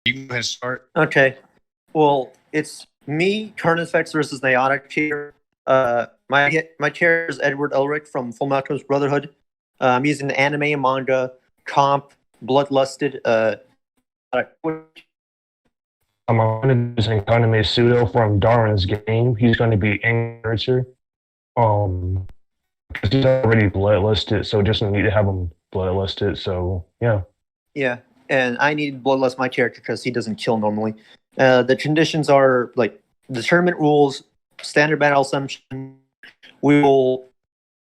You can go ahead and start. Okay. Well, it's me, current effects versus Niotic here. My character is Edward Elric from Full Metal Brotherhood. I'm using the anime and manga, comp, bloodlusted. I'm going to be using Kaname Sudo from Darwin's game. He's going to be character. Because he's already bloodlusted, so just need to have him bloodlusted. So yeah. Yeah, and I need bloodlust my character because he doesn't kill normally. The conditions are like the tournament rules, standard battle assumption. We will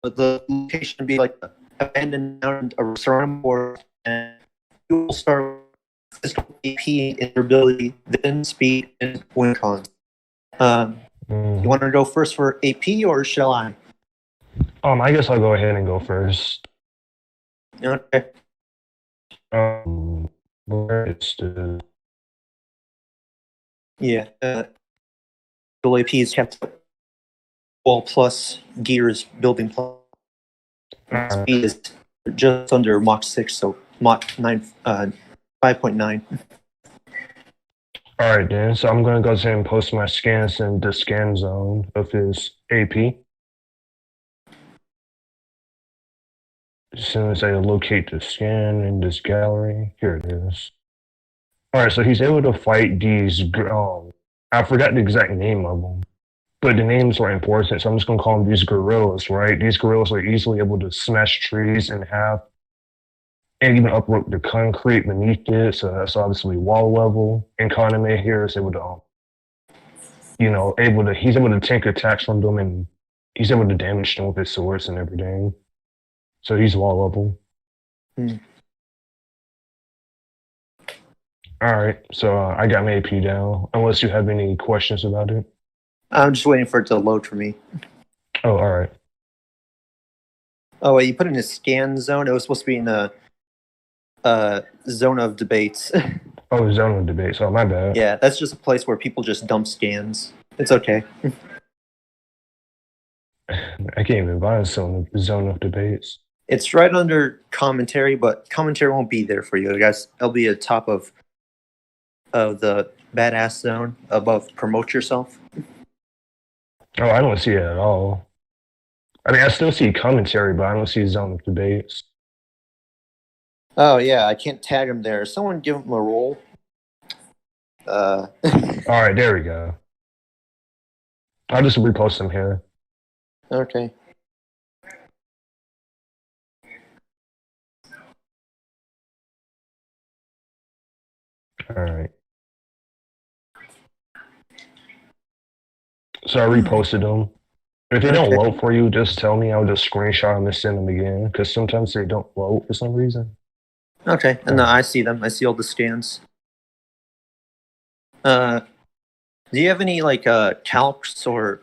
the location be like abandoned mountain or surrounded forest, and we will start physical AP and ability, then speed and win cons. You want to go first for AP or shall I? I guess I'll go ahead and go first. Okay. Where is the... Yeah. AP is kept wall plus gear is building plus. Speed is just under Mach 6, so Mach 9, 5.9. All right, then. So I'm going to go ahead and post my scans in the scan zone of his AP. As soon as I locate the scan in this gallery, here it is. All right, so he's able to fight these. I forgot the exact name of them, but the names are important, so I'm just gonna call them these gorillas, right? These gorillas are easily able to smash trees in half and even uproot the concrete beneath it. So that's obviously wall level. And Kaname here is able to, he's able to tank attacks from them, and he's able to damage them with his swords and everything. So he's wall level. All right, so I got my AP down. Unless you have any questions about it. I'm just waiting for it to load for me. Oh, all right. Oh, wait, you put it in a scan zone? It was supposed to be in a zone of debates. Oh, zone of debates. Oh, my bad. Yeah, that's just a place where people just dump scans. It's okay. I can't even buy a zone of debates. It's right under commentary, but commentary won't be there for you guys. It'll be at top of the badass zone above promote yourself. Oh, I don't see it at all. I mean, I still see commentary, but I don't see zone of debates. Oh yeah, I can't tag him there. Someone give him a roll. All right, there we go. I'll just repost him here. Okay. All right. So I reposted them. If they don't load for you, just tell me. I'll just screenshot them and send them again. Because sometimes they don't load for some reason. Okay, and no, I see them. I see all the scans. Do you have any like calcs or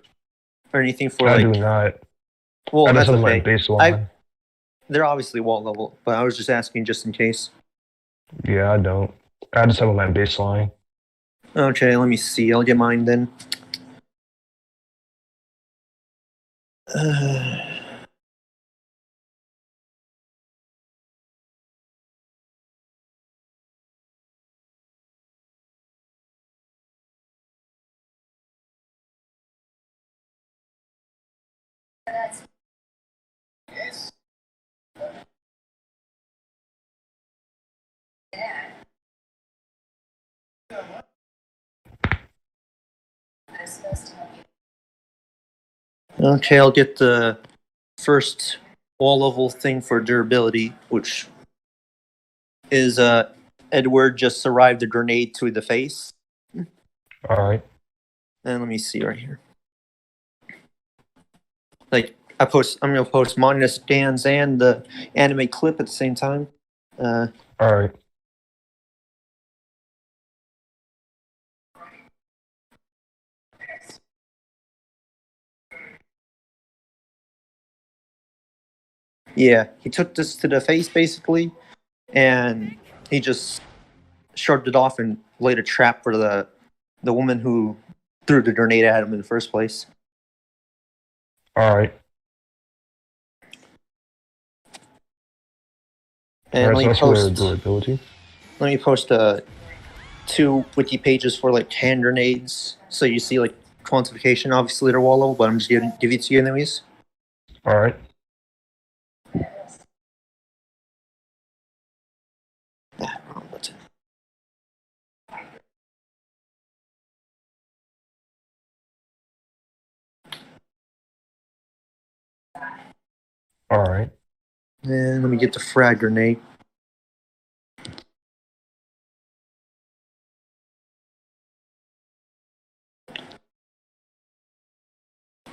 anything for I like? do not. Well, that's okay. My baseline. They're obviously wall level, but I was just asking just in case. Yeah, I don't. I just have my baseline. Okay, let me see. I'll get mine then. Yes. Okay, I'll get the first wall level thing for durability, which is Edward just survived a grenade to the face. All right. And let me see right here. Like I'm gonna post manga scans and the anime clip at the same time. All right. Yeah, he took this to the face basically, and he just shrugged it off and laid a trap for the woman who threw the grenade at him in the first place. All right. And let me post a 2 wiki pages for like hand grenades, so you see like quantification. Obviously, they're wall level, but I'm just give it to you anyways. All right. Wrong button. All right. And let me get the frag grenade.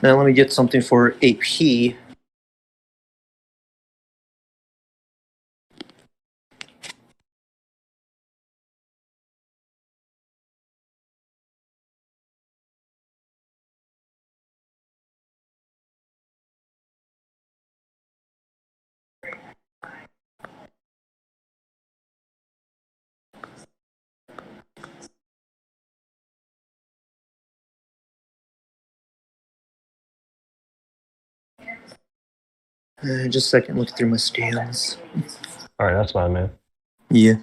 Now let me get something for AP. Just a second, look through my scans. All right, that's fine, man. Yeah.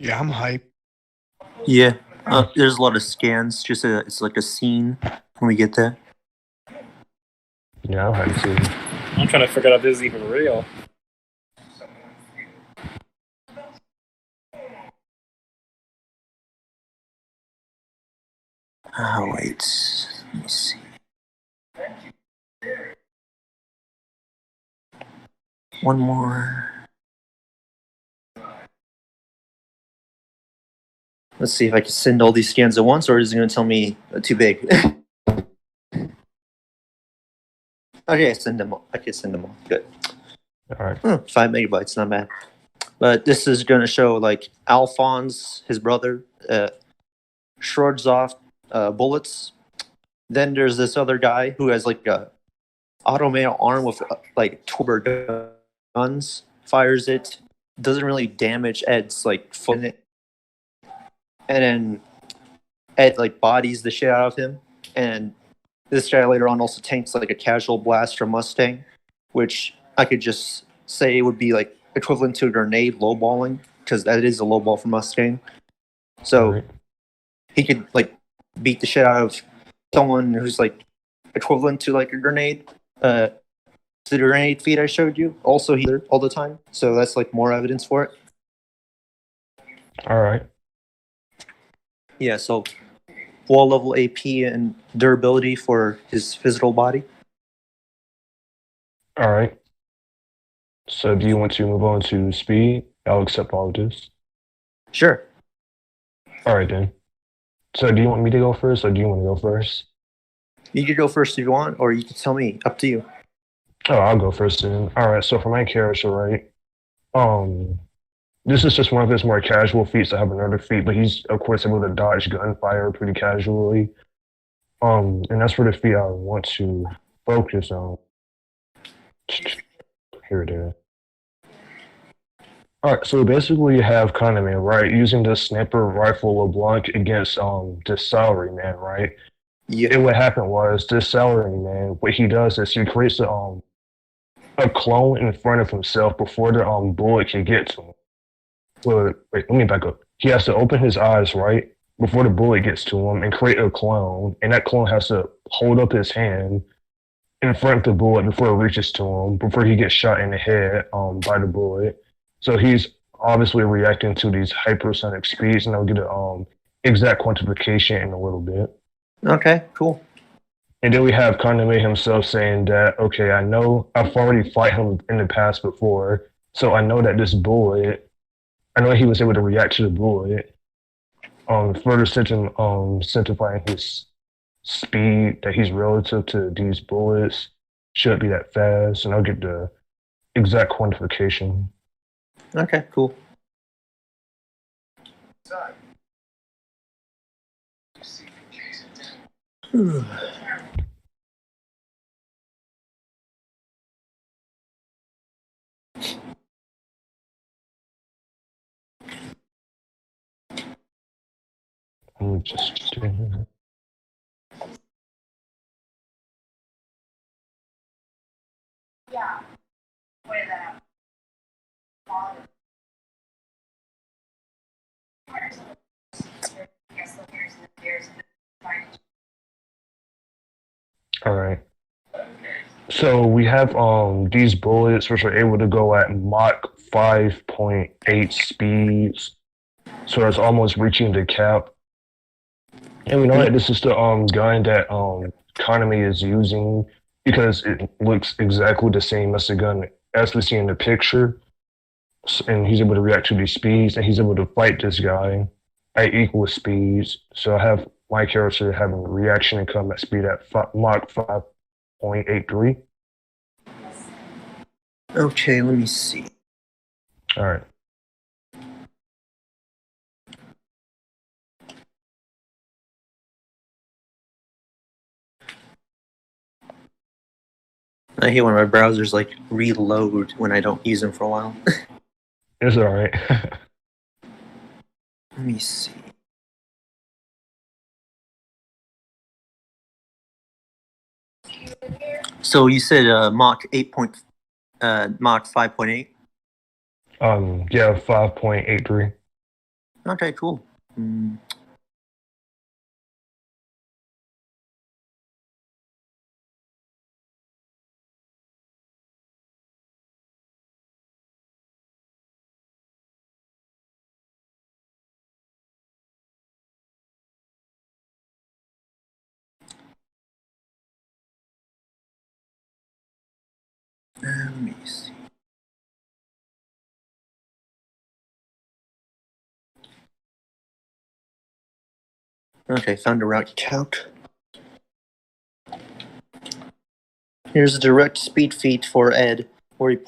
Yeah, I'm hype. Yeah. There's a lot of scans. It's like a scene when we get there. Yeah, I'll have to. I'm trying to figure out if this is even real. Oh, wait. Let me see. One more. Let's see if I can send all these scans at once, or is it going to tell me too big? Okay, send them all. I can send them all. Good. All right. 5 megabytes, not bad. But this is going to show like Alphonse, his brother, shreds off bullets. Then there's this other guy who has like a automated arm with like 12 guns, fires it, doesn't really damage Ed's like foot in it. And then Ed like bodies the shit out of him. And this guy later on also tanks like a casual blast from Mustang, which I could just say would be like equivalent to a grenade lowballing, because that is a lowball for Mustang. So Right. he could like beat the shit out of someone who's like equivalent to like a grenade. The grenade feed I showed you, also healer all the time. So that's like more evidence for it. All right. Yeah, so wall level AP and durability for his physical body. All right. So, do you want to move on to speed? I'll accept all of this. Sure. All right, then. So, do you want me to go first, or do you want to go first? You could go first if you want, or you can tell me. Up to you. Oh, I'll go first then. All right. So, for my character, right? This is just one of his more casual feats. I have another feat, but he's of course able to dodge gunfire pretty casually. And that's for the feat I want to focus on. Here it is. All right, so basically you have Kaname, right, using the sniper rifle LeBlanc against this salary man, right? Yeah. And what happened was this salary man, what he does is he creates a clone in front of himself before the bullet can get to him. Well, wait, let me back up. He has to open his eyes, right, before the bullet gets to him and create a clone, and that clone has to hold up his hand in front of the bullet before it reaches to him, before he gets shot in the head by the bullet. So he's obviously reacting to these hypersonic speeds, and I'll get an exact quantification in a little bit. Okay, cool. And then we have Kaname himself saying that, okay, I know I've already fought him in the past before, so I know that this bullet, I know he was able to react to the bullet, further centrifying his speed that he's relative to these bullets shouldn't be that fast, and I'll get the exact quantification. Okay, cool. Let me just do all right. So we have these bullets which are able to go at Mach 5.8 speeds. So that's almost reaching the cap. And we know that this is the gun that Kaname is using because it looks exactly the same as the gun as we see in the picture. And he's able to react to these speeds, and he's able to fight this guy at equal speeds. So I have my character having reaction and combat speed at Mach 5.83. Okay, let me see. All right. I hate when my browsers like reload when I don't use them for a while. It's all right. Let me see. So you said Mach 5.8. Yeah, 5.83. Okay, cool. Let me see. Okay, found a route count. Here's a direct speed feat for Ed, where he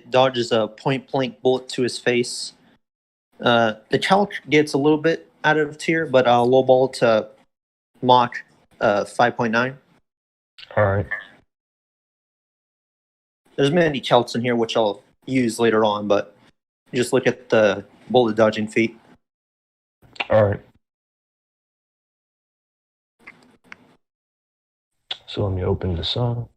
dodges a point-blank bullet to his face. The challenge gets a little bit out of tier, but lowball to Mach 5.9. All right. There's many chalts in here which I'll use later on, but just look at the bullet dodging feat. All right. So let me open this up.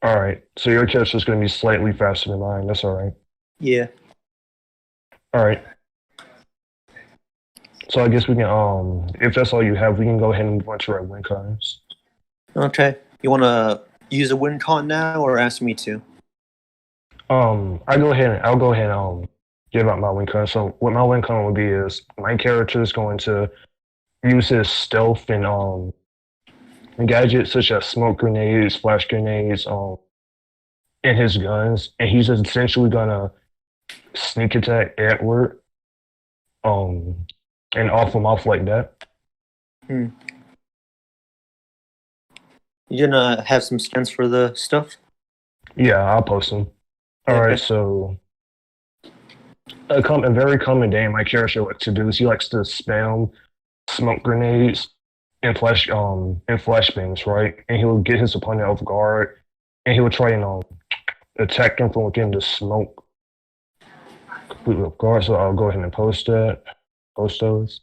All right. So your character is going to be slightly faster than mine. That's all right. Yeah. All right. So I guess we can, if that's all you have, we can go ahead and move on to our win cards. Okay. You want to use a win con now, or ask me to? I'll go ahead and give out my win con. So what my win con would be is my character is going to use his stealth and gadgets such as smoke grenades, flash grenades, in his guns, and he's essentially gonna sneak attack Edward, and off him off like that. You gonna have some stands for the stuff? Yeah, I'll post them. All right, so a very common day my character likes to do is he likes to spam smoke grenades and flashbangs, right? And he will get his opponent off guard, and he will try and attack them from within the smoke completely off guard. So I'll go ahead and post those.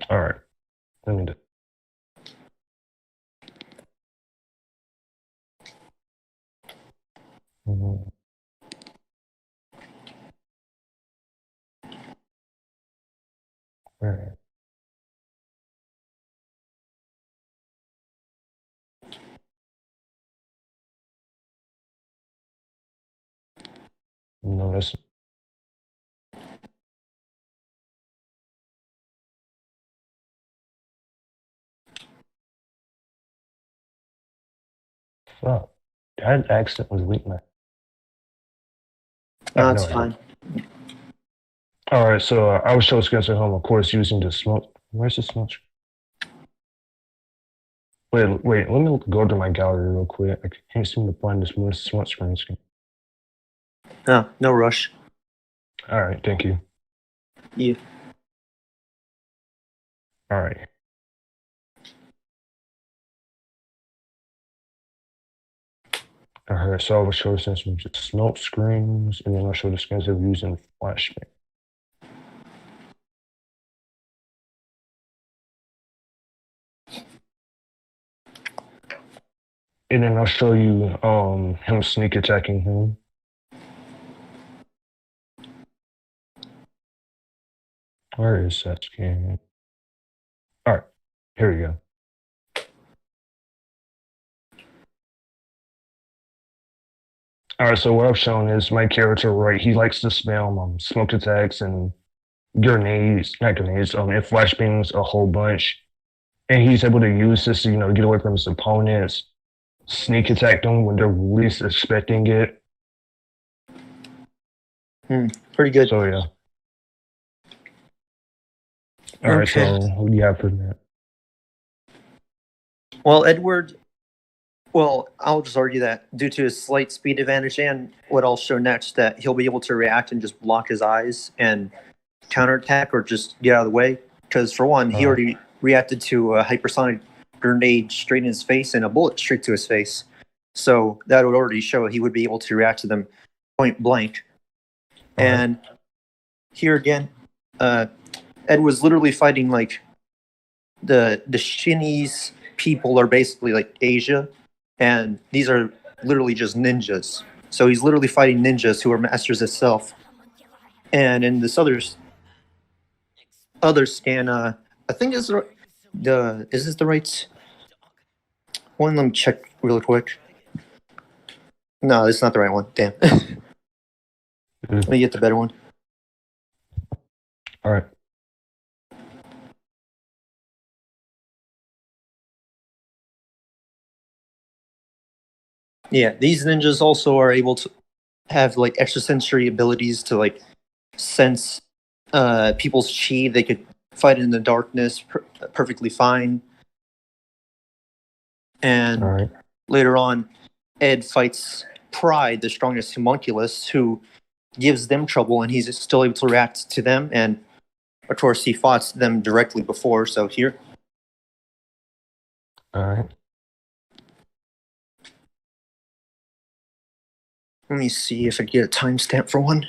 All right, let me do. Mhm. Alright. No, that's fuck. That accent was weak, man. No, Oh, it's no, fine. All right, so I was show screens at home, of course, using the smoke. Where's the smoke? Wait, let me go to my gallery real quick. I can't seem to find this smoke screen. No, no rush. All right, thank you. Yeah. All right. All right, so I will show some just smoke screens, and then I'll show the screens of using flashbang. And then I'll show you him sneak attacking him. Where is that scan? All right, here we go. All right, so what I've shown is my character, right? He likes to spam smoke attacks and grenades, not grenades, and flashbangs a whole bunch. And he's able to use this to, get away from his opponents, sneak attack them when they're least expecting it. Pretty good. So yeah. All right, so what do you have for that? Well, Edward, well, I'll just argue that due to his slight speed advantage and what I'll show next, that he'll be able to react and just block his eyes and counterattack or just get out of the way. Because for one, he already reacted to a hypersonic grenade straight in his face and a bullet straight to his face. So that would already show he would be able to react to them point blank. And here again, Ed was literally fighting like the Shinese people are basically like Asia, and these are literally just ninjas. So he's literally fighting ninjas who are masters itself. And in this other scan, I think is this the right one? Let me check real quick. No, it's not the right one. Damn. Let me get the better one. All right. Yeah, these ninjas also are able to have like extrasensory abilities to like sense people's chi. They could fight in the darkness perfectly fine. And later on, Ed fights Pride, the strongest homunculus, who gives them trouble, and he's still able to react to them. And of course, he fought them directly before. So here. All right. Let me see if I can get a timestamp for one.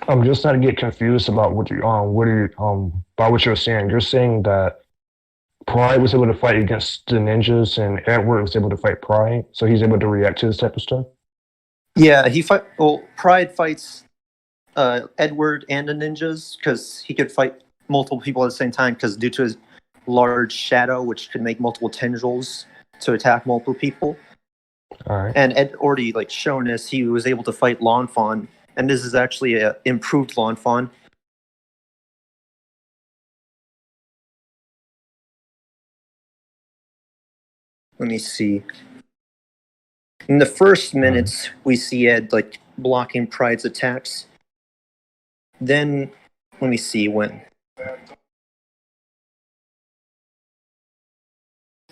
I'm just not to get confused about what you're saying. You're saying that Pride was able to fight against the ninjas, and Edward was able to fight Pride, so he's able to react to this type of stuff. Yeah, Pride fights Edward and the ninjas because he could fight multiple people at the same time. Because due to his large shadow, which could make multiple tendrils to attack multiple people. All right. And Ed already shown us he was able to fight Lawn Fawn, and this is actually an improved Lawn Fawn. Let me see. In the first minutes, we see Ed blocking Pride's attacks. Then, let me see when.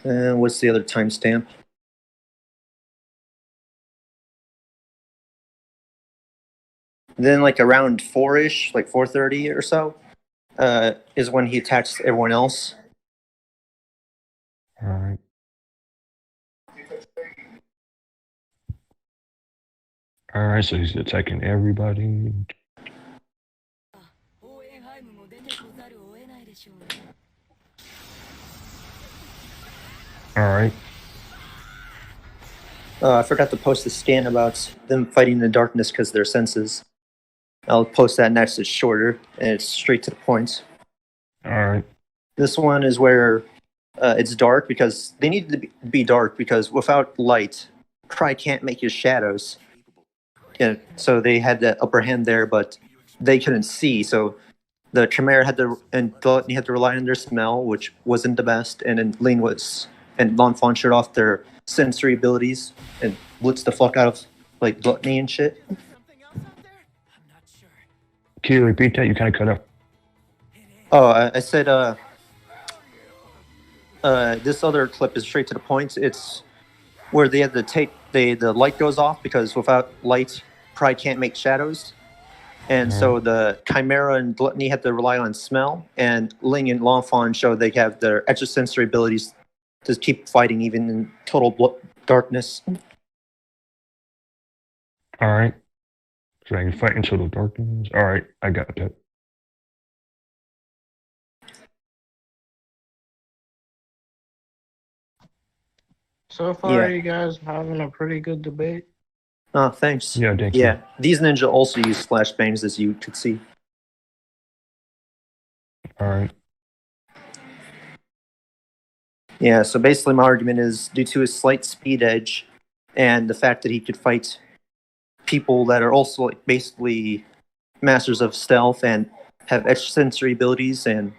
What's the other timestamp? Then, around 4-ish, 4:30 or so, is when he attacks everyone else. All right. All right, so he's attacking everybody. Alright. I forgot to post a scan about them fighting in the darkness because of their senses. I'll post that next. It's shorter and it's straight to the point. Alright. This one is where it's dark because they need to be dark because without light, Cry can't make his shadows. Yeah, so they had the upper hand there, but they couldn't see. So the Chimera had to and Gluttony had to rely on their smell, which wasn't the best, and then Ling was and L'Enfant showed off their sensory abilities and blitzed the fuck out of like Gluttony and shit. Can you repeat that? You kind of cut up. Oh, I said this other clip is straight to the point. It's where they had to take the light goes off because without light, Pride can't make shadows. And so the Chimera and Gluttony had to rely on smell, and Ling and L'Enfant show they have their extrasensory abilities to keep fighting even in total darkness. Alright. So I can fight in total darkness. Alright, I got that. So far, Yeah. you guys having a pretty good debate. Oh, thanks. Yeah, thank Yeah, these ninja also use flashbangs, as you could see. you. Alright. Yeah, so basically my argument is due to his slight speed edge and the fact that he could fight people that are also like basically masters of stealth and have extrasensory abilities and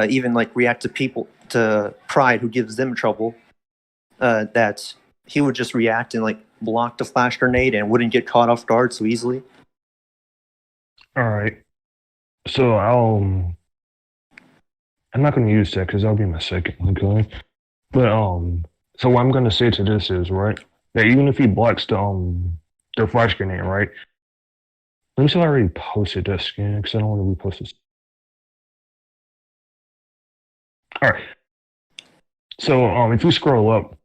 even like react to people to Pride who gives them trouble, that he would just react and like block the flash grenade and wouldn't get caught off guard so easily. Alright. So I'm not going to use that because that'll be my second one, okay? But so what I'm going to say to this is right that even if he blocks the flash grenade, right? Let me see if I already posted that scan because I don't want to repost this. All right. So if you scroll up,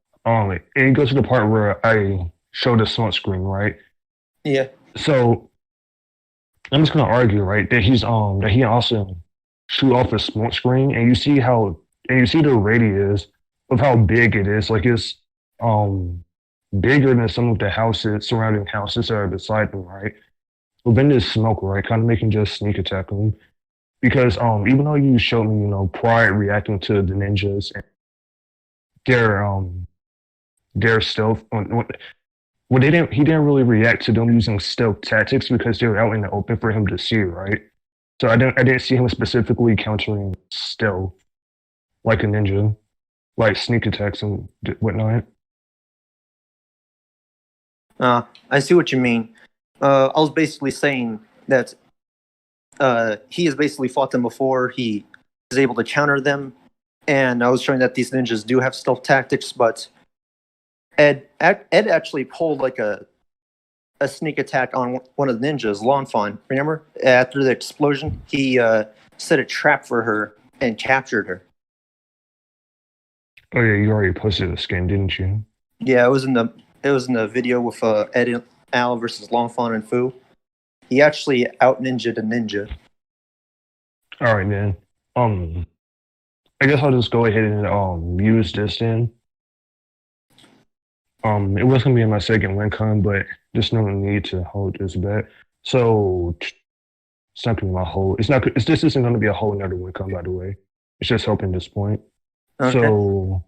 it goes to the part where I show the smoke screen, right? Yeah. So I'm just gonna argue, right, that he also shoot off a smoke screen, and you see the radius of how big it is. Like it's bigger than some of the surrounding houses that are beside them, right? Within this smoke, right, kind of making just sneak attack them. Because even though you showed me, Pride reacting to the ninjas and their stealth, he didn't really react to them using stealth tactics because they were out in the open for him to see, right? So I didn't see him specifically countering stealth like a ninja, like sneak attacks and whatnot. I see what you mean. I was basically saying that he has basically fought them before. He is able to counter them, and I was showing that these ninjas do have stealth tactics. But Ed actually pulled like a sneak attack on one of the ninjas, L'Enfant. Remember, after the explosion, he set a trap for her and captured her. Oh yeah, you already posted the skin, didn't you? Yeah, it was in the video with Ed and Al versus L'Enfant and Fu. He actually out ninja'd a ninja. All right, man. I guess I'll just go ahead and use this then. It was gonna be in my second WinCon, but there's no need to hold this back. So it's not gonna be my whole. This isn't gonna be a whole another WinCon, by the way. It's just helping this point. Okay. So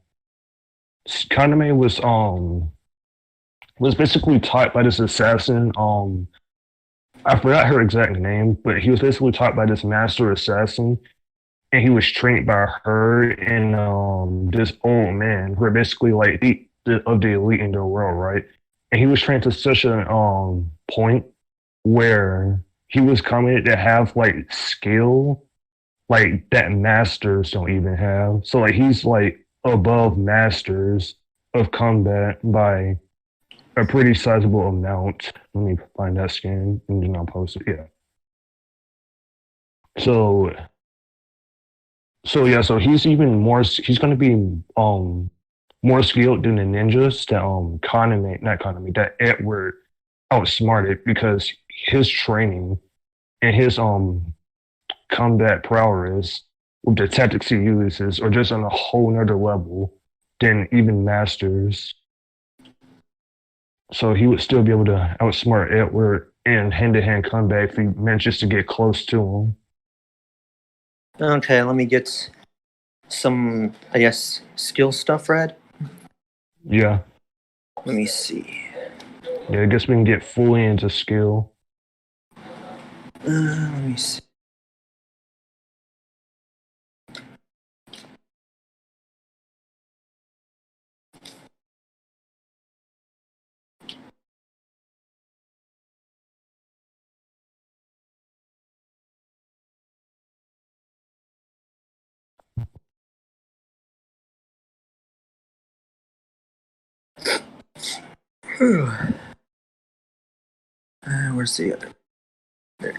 Kaname was basically taught by this assassin. I forgot her exact name, but he was basically taught by this master assassin, and he was trained by her and this old man, who are basically like of the elite in the world, right? And he was trained to such a point where he was coming to have like skill like that masters don't even have. So like he's like above masters of combat by a pretty sizable amount. Let me find that scan and then I'll post it. Yeah. So he's even more. He's going to be more skilled than the ninjas that Edward outsmarted because his training and his combat prowess with the tactics he uses are just on a whole nother level than even masters. So he would still be able to outsmart Edward in hand-to-hand combat if he manages to get close to him. Okay, let me get some, I guess, skill stuff read. Yeah. Let me see. Yeah, I guess we can get fully into skill. Let me see. Where's the other? There.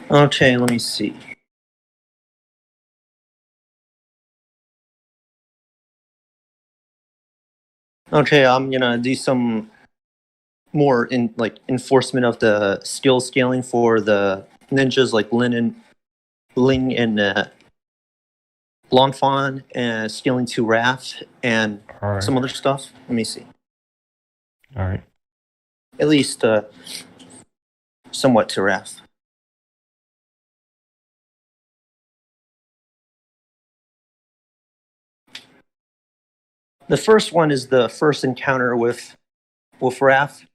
Okay, let me see. Okay, I'm gonna do some more in like enforcement of the skill scaling for the ninjas like Ling and Longfon, and scaling to Wrath and All right. some other stuff. Let me see. All right. At least somewhat to Wrath. The first one is the first encounter with Wrath,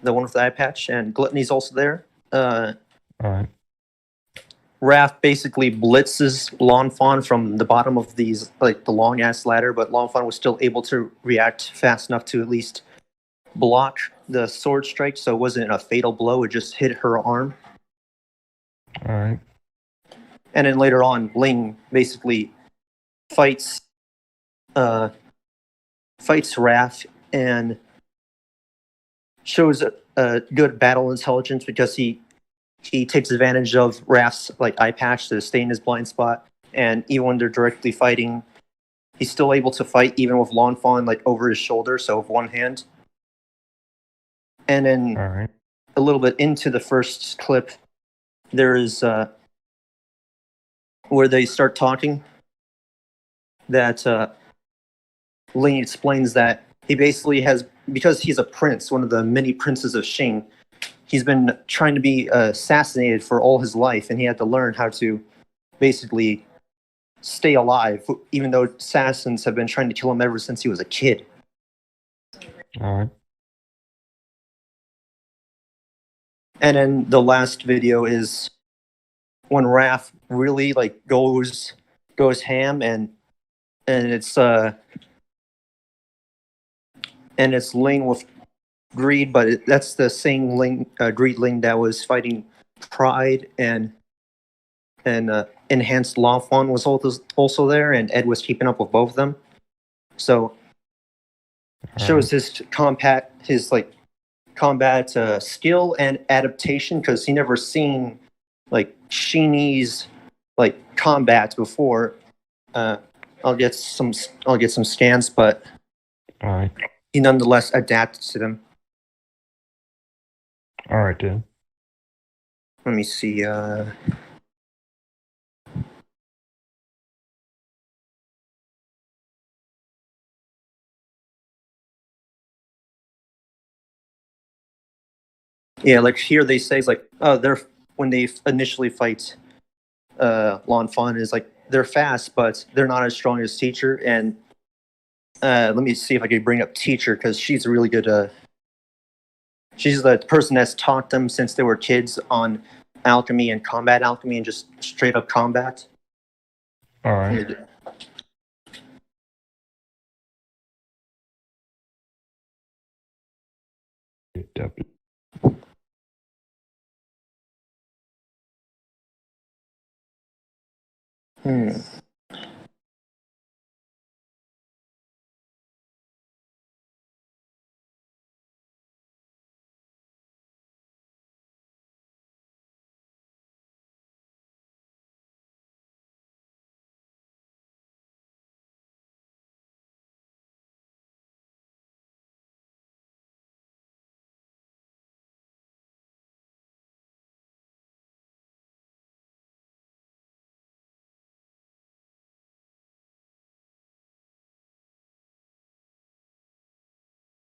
the one with the eye patch, and Gluttony's also there. All right. Wrath basically blitzes Longfon from the bottom of these, like the long ass ladder, but Longfon was still able to react fast enough to at least block the sword strike, so it wasn't a fatal blow, it just hit her arm. All right. And then later on, Ling basically fights Wrath and shows a good battle intelligence because he takes advantage of Wrath's like eye patch to stay in his blind spot, and even when they're directly fighting, he's still able to fight even with Longfon like over his shoulder, so with one hand. And then All right. a little bit into the first clip, there is where they start talking. That Ling explains that he basically has, because he's a prince, one of the many princes of Xing, he's been trying to be assassinated for all his life, and he had to learn how to basically stay alive, even though assassins have been trying to kill him ever since he was a kid. All right. And then the last video is when Wrath really like goes ham, and it's Ling with Greed, but that's the same Ling, Greed Ling that was fighting Pride, and Enhanced Lawfon was also there, and Ed was keeping up with both of them. So shows his combat skill and adaptation, because he never seen like Shini's like combat before. I'll get some scans, but All right. he nonetheless adapted to them. All right, then. Let me see. Yeah, like here they say it's like, oh, they're when they initially fight Longfon is like they're fast, but they're not as strong as Teacher. And let me see if I can bring up Teacher, because she's really good. She's the person that's taught them since they were kids on alchemy and combat alchemy and just straight up combat. All right. Hmm.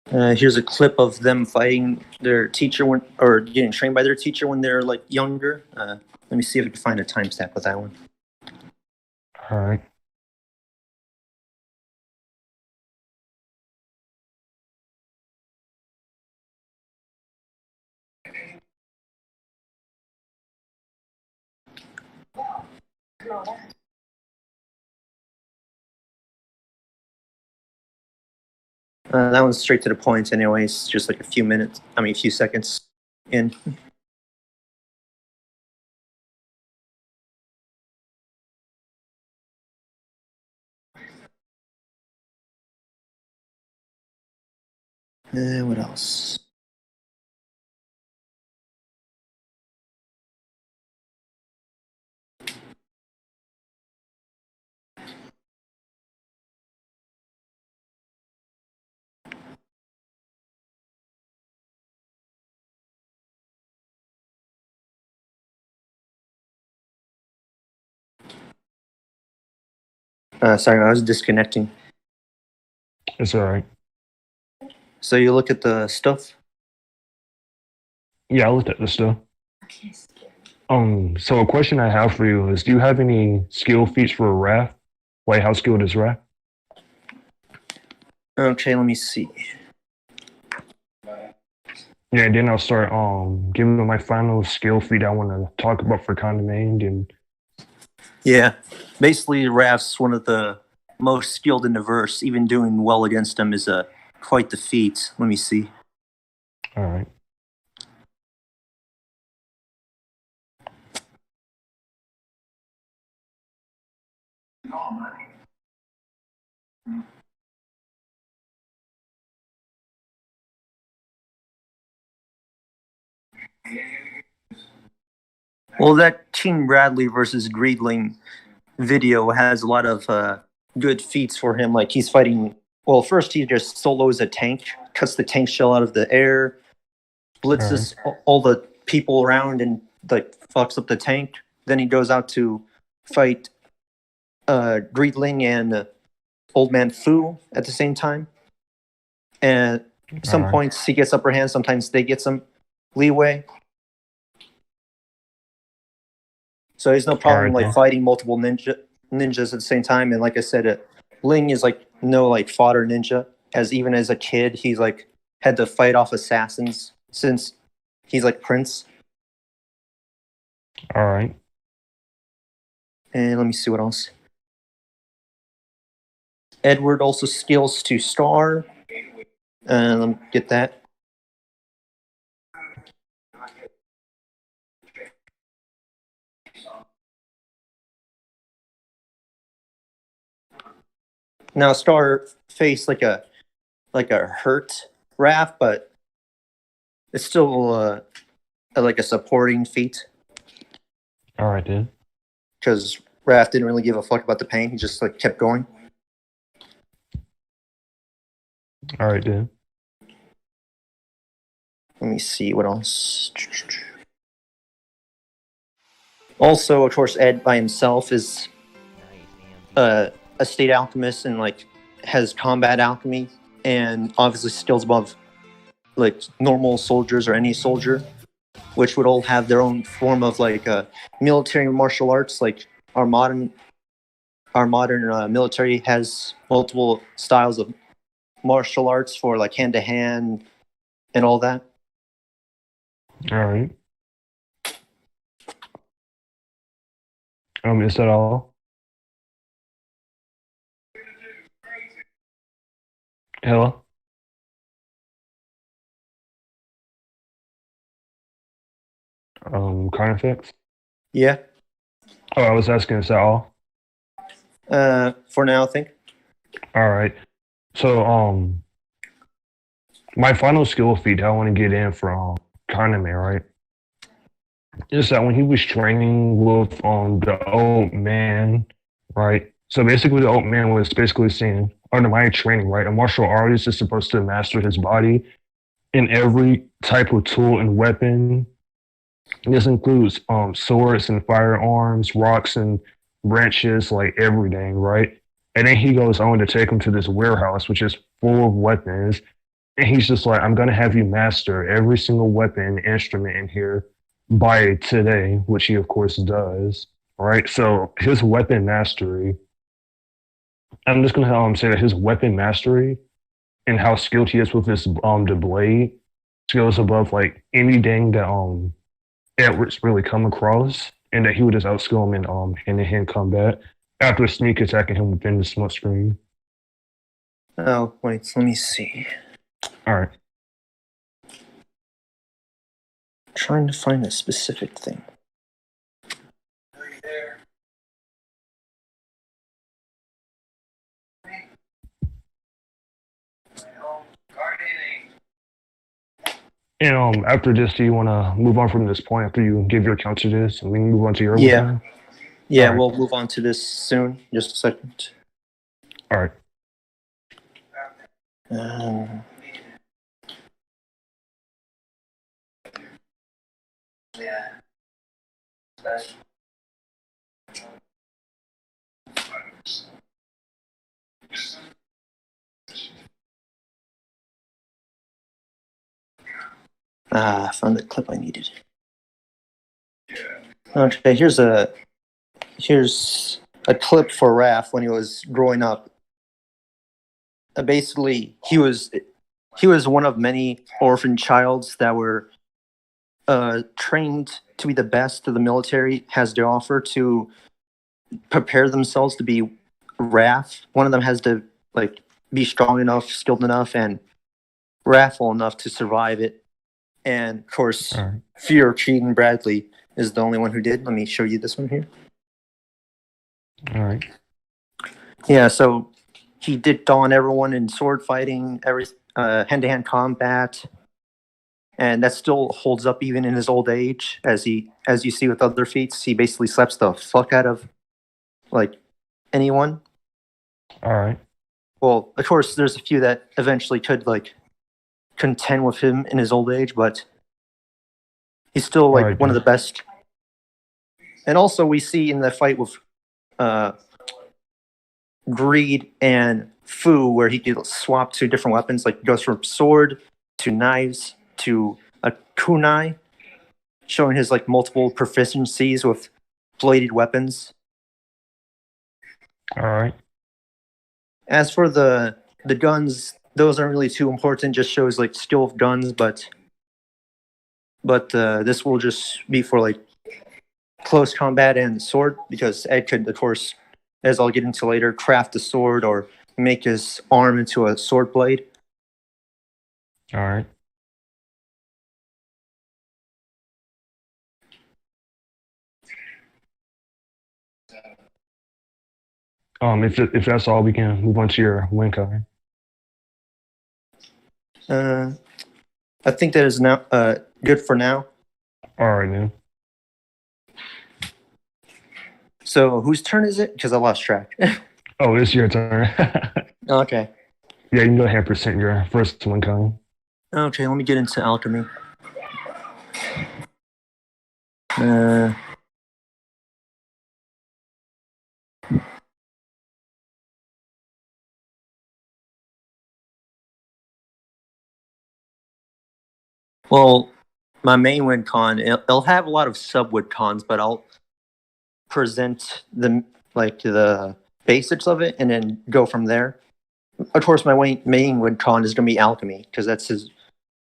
Here's a clip of them fighting their teacher or getting trained by their teacher when they're like younger. Let me see if I can find a timestamp with that one. All right. That one's straight to the point, anyways. Just like a few seconds in. What else? Sorry, I was disconnecting. It's all right. So you look at the stuff. Yeah, I looked at this stuff. So a question I have for you is, do you have any skill feats for Wrath? Like, how skilled is Wrath? Okay, let me see. Yeah, and then I'll start giving my final skill feat I want to talk about for Kaname, and Yeah, basically, Raph's one of the most skilled in the verse. Even doing well against him is quite the feat. Let me see. all right. Well, that King Bradley versus Greedling video has a lot of good feats for him. Like he's fighting. Well, first he just solos a tank, cuts the tank shell out of the air, blitzes all the people around, and like fucks up the tank. Then he goes out to fight Greedling and Old Man Fu at the same time. And some Alright. points he gets upper hand. Sometimes they get some leeway. So he's no problem Alright, like fighting multiple ninjas at the same time. And like I said, Ling is like no like fodder ninja. As even as a kid, he's like had to fight off assassins since he's like Prince. All right. And let me see what else. Edward also skills to star. Let me get that. Now Star faced like a hurt Raph, but it's still like a supporting feat All right, then. because Raph didn't really give a fuck about the pain. He just like kept going. All right, then. Let me see what else. Also, of course, Ed by himself is a state alchemist and like has combat alchemy and obviously skills above like normal soldiers or any soldier, which would all have their own form of like military martial arts. Like our modern military has multiple styles of martial arts for like hand to hand and all that. All right. Is that all? Hello? Carnifex? Yeah. Oh, I was asking, is that all? For now, I think. All right. So, my final skill feat I want to get in from Kaname, right? Is that when he was training with the old man, right? So basically, the old man was basically saying, under my training, right, a martial artist is supposed to master his body in every type of tool and weapon. This includes swords and firearms, rocks and branches, like everything, right? And then he goes on to take him to this warehouse, which is full of weapons. And he's just like, I'm gonna have you master every single weapon and instrument in here by today, which he of course does. Right? So his weapon mastery, I'm just gonna say that his weapon mastery and how skilled he is with this the blade goes above like anything that Edward's really come across, and that he would just outskill him in hand-to-hand combat after sneak attacking him within the smoke screen. Oh, wait, let me see. Alright. Trying to find a specific thing. And after this, do you want to move on from this point after you give your account to this, and we can move on to your Yeah. one? Yeah, Alright. we'll move on to this soon. Just a second. All right. I found the clip I needed. Okay, here's a clip for Raph when he was growing up. Basically, he was one of many orphan childs that were trained to be the best that the military has to offer to prepare themselves to be Raph. One of them has to like be strong enough, skilled enough, and wrathful enough to survive it. And of course, All right. Fear Cheating Bradley is the only one who did. Let me show you this one here. All right. Yeah, so he dipped on everyone in sword fighting, hand-to-hand combat, and that still holds up even in his old age. As you see with other feats, he basically slaps the fuck out of like anyone. All right. Well, of course, there's a few that eventually could like contend with him in his old age, but he's still like Right, one of the best. And also, we see in the fight with Greed and Fu, where he could swap to different weapons, like goes from sword to knives to a kunai, showing his like multiple proficiencies with bladed weapons. All right. As for the guns, those aren't really too important. Just shows like skill of guns, but this will just be for like close combat and sword, because Ed could, of course, as I'll get into later, craft a sword or make his arm into a sword blade. All right. If that's all, we can move on to your win card. I think that is now good for now. All right, then. So whose turn is it? Because I lost track. Oh, it's your turn. Okay. Yeah, you can go ahead and present your first win card. Okay, let me get into alchemy. Well, my main win con, it'll have a lot of sub-win cons, but I'll present the basics of it and then go from there. Of course, my main win con is going to be alchemy, because that's his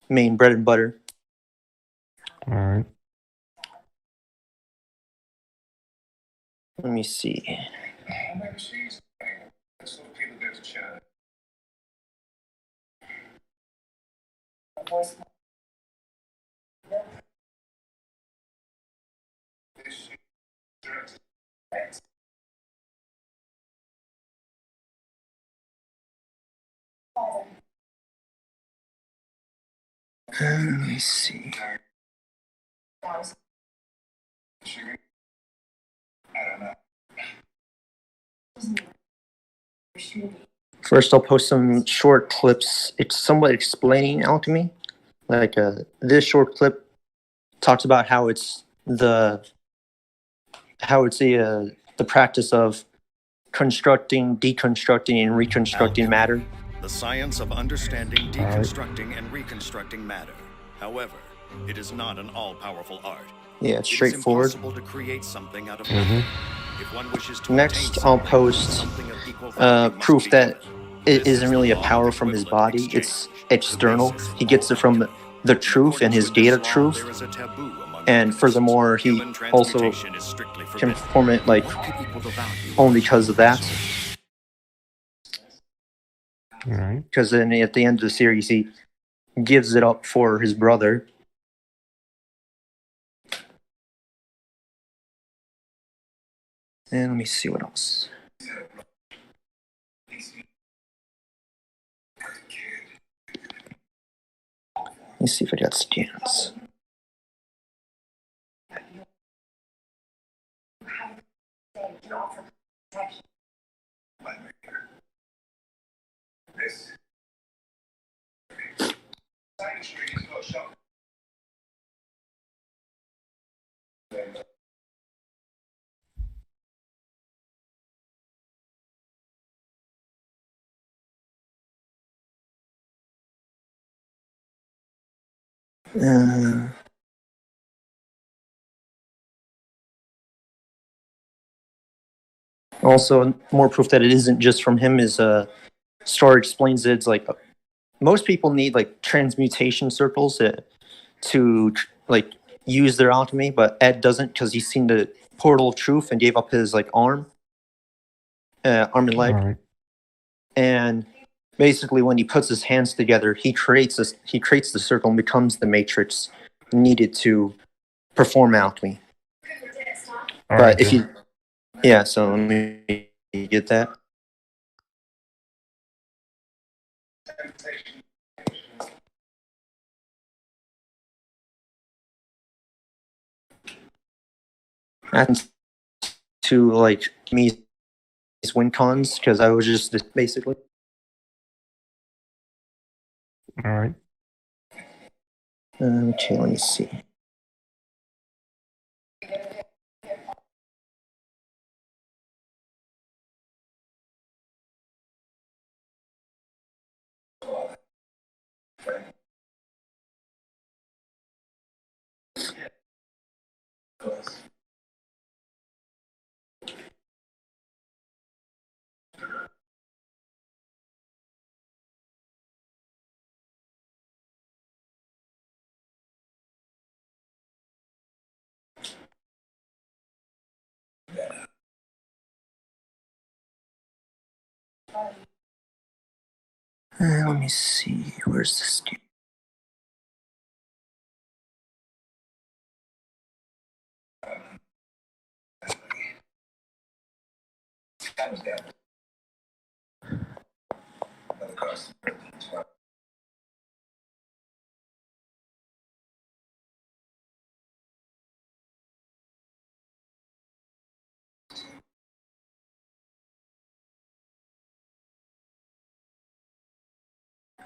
main bread and butter. All right. Let me see. Let me see. First, I'll post some short clips. It's somewhat explaining alchemy. Like this short clip talks about how it's the practice of constructing, deconstructing, and reconstructing matter. the science of understanding, deconstructing, and reconstructing matter. However, it is not an all-powerful art. Yeah, it's It is straightforward. impossible to create something out of nothing. If one wishes to Next, obtain I'll something, post something of equal value must proof be that given. it This isn't is really the a law power of from his equivalent body. exchange, It's the external. basis of He gets all it from alchemy. the truth According and his to this data law, truth. there is a taboo among And alchemists. furthermore, he Human also transmutation is strictly can forbidden. perform it like What could equal the value of only a because of powerful that. sword? Alright. Because then at the end of the series, he gives it up for his brother. And let me see what else. Let me see if I got scans. Also, more proof that it isn't just from him is Star explains it. It's like most people need like transmutation circles to like use their alchemy, but Ed doesn't because he's seen the portal of truth and gave up his like arm and leg. Alright. And basically, when he puts his hands together, he creates the circle and becomes the matrix needed to perform alchemy. Alright. But if you, yeah, so let me get that. And to like me win cons because I was just basically. Alright. Okay, let me see. Let me see. Where's this game?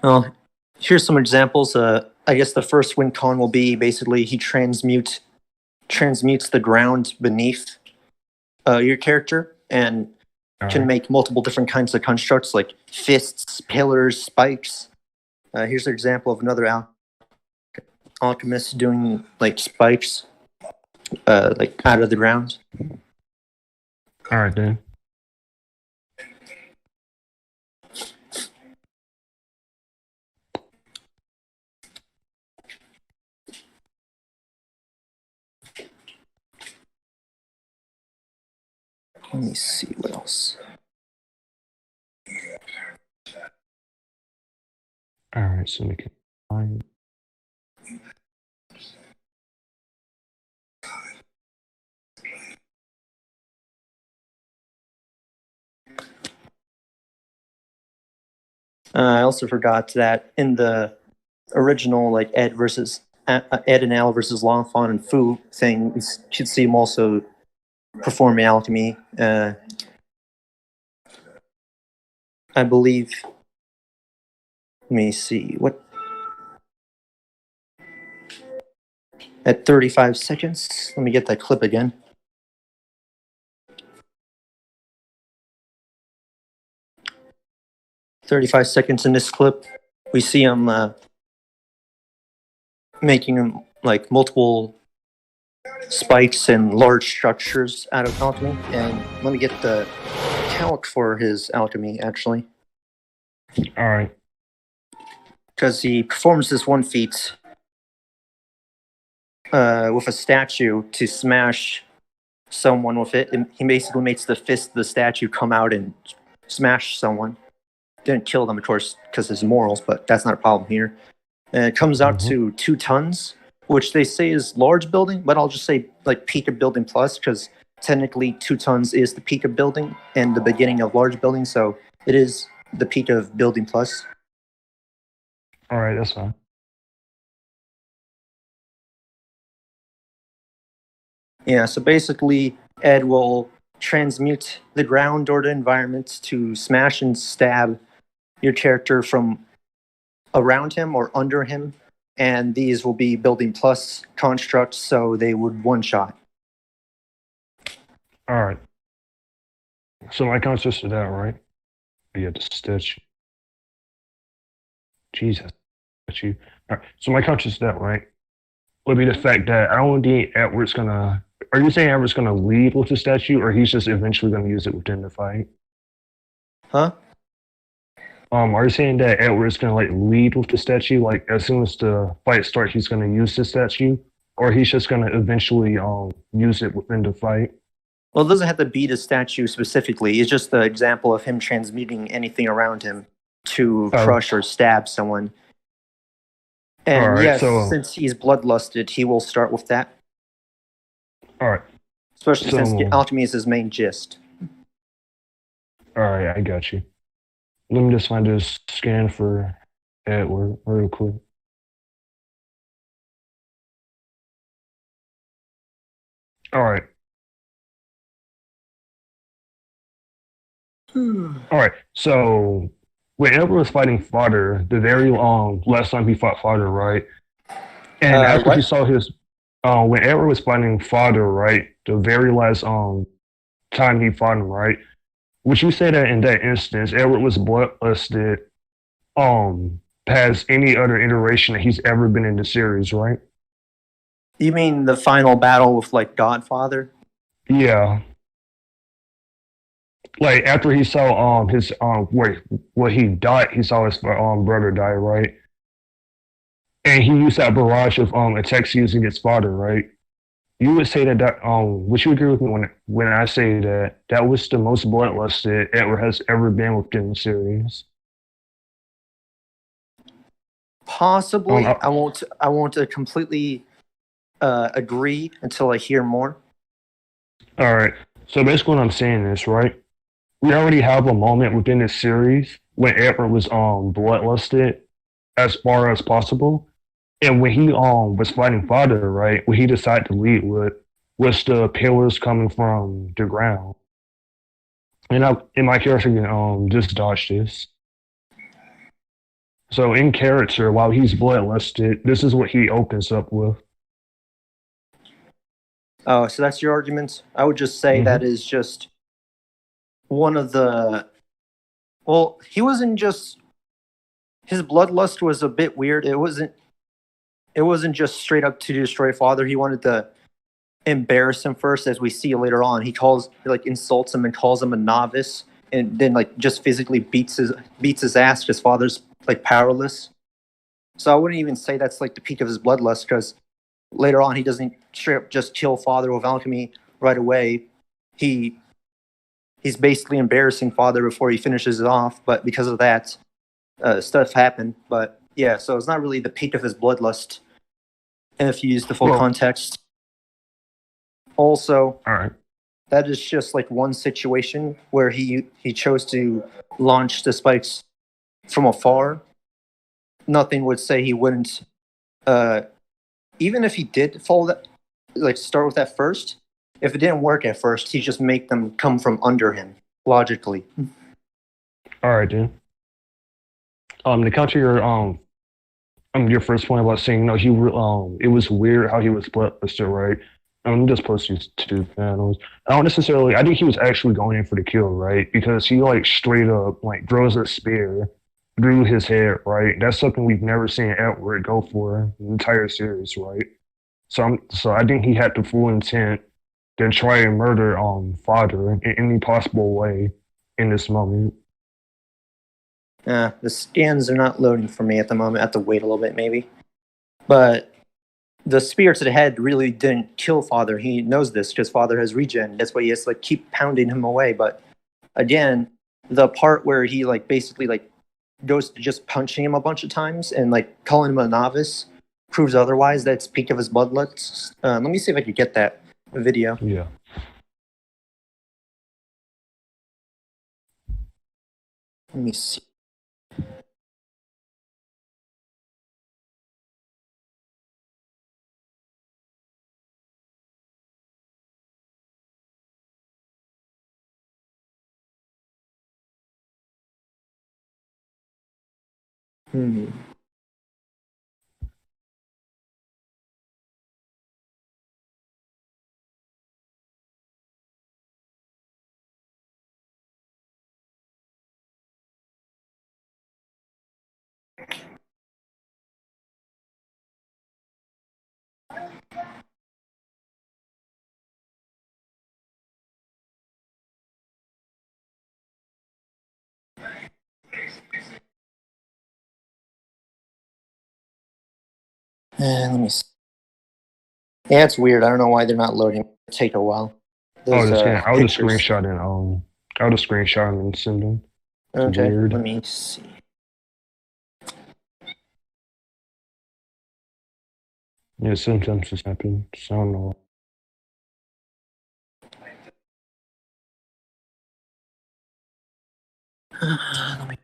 Well, here's some examples. I guess the first win con will be basically he transmutes the ground beneath your character and can make multiple different kinds of constructs like fists, pillars, spikes. Here's an example of another alchemist doing like spikes, like out of the ground. Alright then. Let me see what else. Alright, so we can find. I also forgot that in the original like Ed and Al versus Longfon and Fu thing, you should see him also performing alchemy. I believe. Let me see what. At 35 seconds, let me get that clip again. 35 seconds in this clip, we see him making like multiple spikes and large structures out of alchemy. And let me get the count for his alchemy, actually. All right. Because he performs this one feat with a statue to smash someone with it. And he basically makes the fist of the statue come out and smash someone. Didn't kill them, of course, because of his morals, but that's not a problem here. And it comes out to 2 tons, which they say is large building, but I'll just say like peak of building plus, because technically 2 tons is the peak of building and the beginning of large building, so it is the peak of building plus. All right, that's fine. Yeah, so basically Ed will transmute the ground or the environment to smash and stab your character from around him or under him, and these will be building plus constructs, so they would one-shot. All right. So my concept of that, right? Yeah, the stitch. Jesus. You. All right. So my conscious of that, right, would be the fact that I don't think Edward's gonna. Are you saying Edward's gonna lead with the statue, or he's just eventually gonna use it within the fight? Huh? Are you saying that Edward's gonna like lead with the statue, like as soon as the fight starts, he's gonna use the statue, or he's just gonna eventually use it within the fight? Well, it doesn't have to be the statue specifically. It's just the example of him transmuting anything around him to crush or stab someone. And right, yes, so, since he's bloodlusted, he will start with that. All right. Especially since alchemy is his main gist. All right, I got you. Let me just find this scan for Edward real quick. All right. All right. So when Edward was fighting Father, the very last time he fought Father, right? And after he saw his, when Edward was fighting Father, right, the very last time he fought him, right? Would you say that in that instance, Edward was bloodlusted past any other iteration that he's ever been in the series, right? You mean the final battle with like Godfather? Yeah. Like after he saw his he died, he saw his brother die, right? And he used that barrage of attacks using his father, right? You would say that would you agree with me when I say that that was the most bloodlusted Edward has ever been within the series? Possibly. I won't completely agree until I hear more. All right. So basically what I'm saying is, right, we already have a moment within this series when Edward was bloodlusted as far as possible. And when he was fighting Father, right, what he decided to lead with was the pillars coming from the ground. And my character can just dodge this. So in character, while he's bloodlusted, this is what he opens up with. Oh, so that's your argument? I would just say that is just one of the... Well, he wasn't just... His bloodlust was a bit weird. It wasn't just straight up to destroy Father. He wanted to embarrass him first, as we see later on. He insults him and calls him a novice, and then just physically beats his ass because Father's powerless. So I wouldn't even say that's the peak of his bloodlust, because later on he doesn't straight up just kill Father with alchemy right away. He's basically embarrassing Father before he finishes it off, but because of that, stuff happened. But yeah, so it's not really the peak of his bloodlust, if you use the full context. Also, all right, that is just one situation where he chose to launch the spikes from afar. Nothing would say he wouldn't, even if he did follow that, start with that first. If it didn't work at first, he'd just make them come from under him, logically. All right, dude. To counter your first point about saying it was weird how he was bloodlusted, right? I'm just post these 2 panels. I think he was actually going in for the kill, right? Because he straight up throws a spear through his head, right? That's something we've never seen Elric go for in the entire series, right? So I think he had the full intent to try and murder father in any possible way in this moment. The scans are not loading for me at the moment. I have to wait a little bit, maybe. But the spear to the head really didn't kill Father. He knows this because Father has regen. That's why he has to like keep pounding him away. But again, the part where he like basically like goes to just punching him a bunch of times and like calling him a novice proves otherwise. That's peak of his bloodlust. Let me see if I can get that video. Yeah. Let me see. Hmm. Let me see. Yeah, it's weird. I don't know why they're not loading. It'll take a while. Oh, Those this game. I would have pictures. screenshot and send them. It's Okay, weird. let me see. Yeah, sometimes this happens. I don't know. Let me.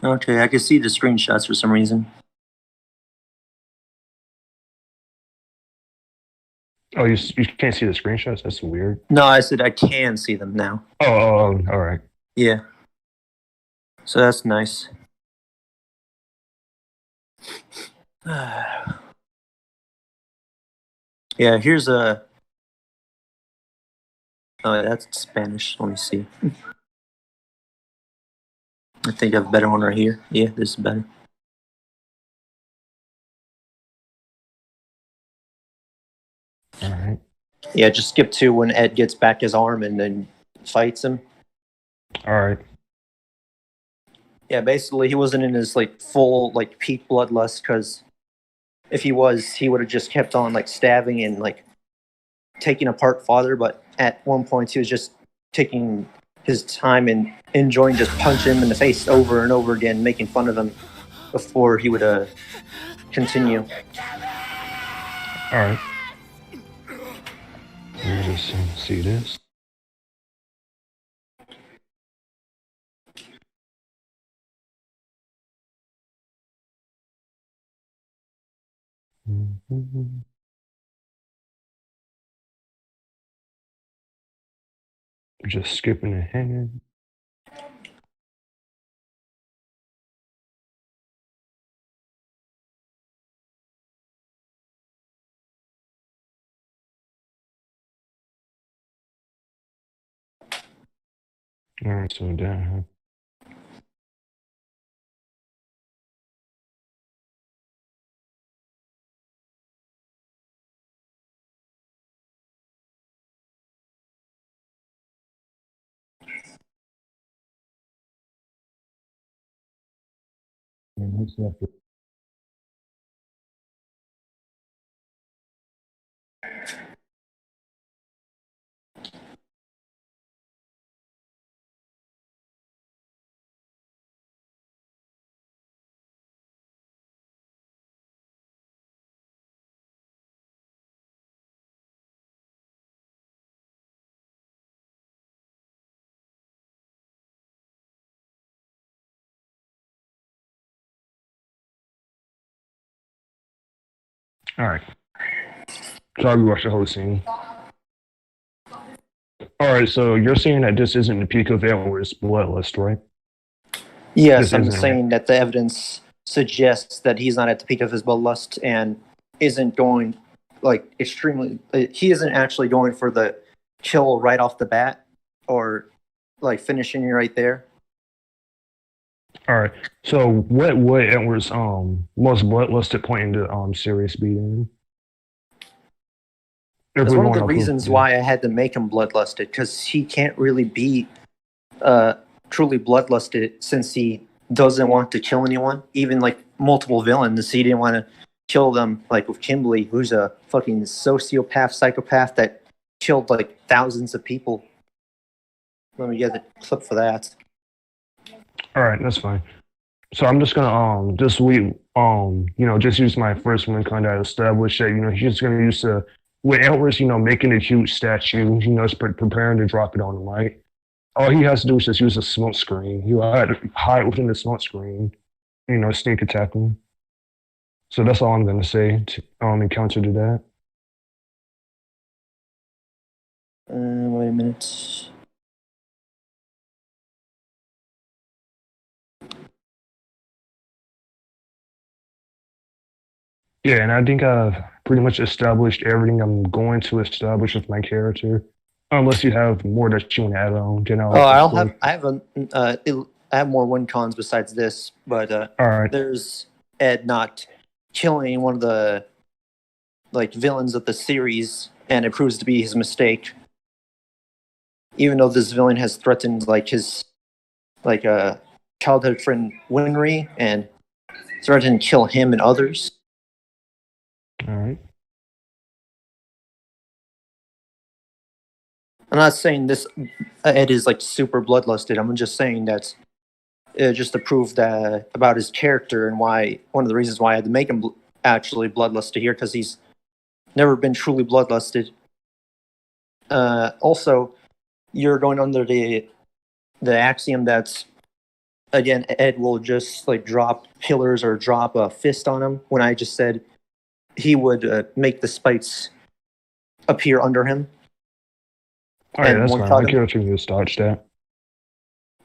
Okay, I can see the screenshots for some reason. Oh, you can't see the screenshots? That's weird. No, I said I can see them now. Oh, all right. Yeah. So that's nice. Yeah, here's a. Oh, that's Spanish. Let me see. I think I have a better one right here. Yeah, this is better. All right. Yeah, just skip to when Ed gets back his arm and then fights him. All right. Yeah, basically he wasn't in his like full like peak bloodlust because if he was, he would have just kept on like stabbing and like taking apart Father. But at one point, he was just taking his time and enjoying just punching him in the face over and over again, making fun of him before he would continue. All right. Let me just see this. Just skipping ahead. All right, so down. What's left? All right. So I'll rewatch the whole scene. All right. So you're saying that this isn't the peak of Elric bloodlust, right? Yes, This I'm isn't right. saying that the evidence suggests that he's not at the peak of his bloodlust and isn't going like extremely. He isn't actually going for the kill right off the bat or like finishing you right there. All right. So what would Edward's most bloodlusted point in the series be then? If That's we're one of going the off of reasons why I had to make him bloodlusted because he can't really be truly bloodlusted since he doesn't want to kill anyone, even like multiple villains. He didn't want to kill them, like with Kimberly, who's a fucking sociopath, psychopath that killed like thousands of people. Let me get the clip for that. All right, that's fine. So I'm just gonna this week just use my first one kind of establish that he's just gonna use the with Elris making a huge statue preparing to drop it on him, right? All he has to do is just use a smoke screen. He'll hide within the smoke screen, sneak attack him. So that's all I'm gonna say to in counter to that. Wait a minute. Yeah, and I think I've pretty much established everything I'm going to establish with my character. Unless you have more that you want to add on, then I'll Oh, of course. I have more win cons besides this, but All right. there's Ed not killing one of the like villains of the series, and it proves to be his mistake. Even though this villain has threatened like his childhood friend Winry and threatened to kill him and others. All right. I'm not saying this Ed is like super bloodlusted. I'm just saying that just to prove that about his character and why one of the reasons why I had to make him actually bloodlusted here because he's never been truly bloodlusted. Also, you're going under the axiom that again Ed will just like drop pillars or drop a fist on him when I just said he would make the spikes appear under him. All right, And that's one fine. shot My him. character just dodged that.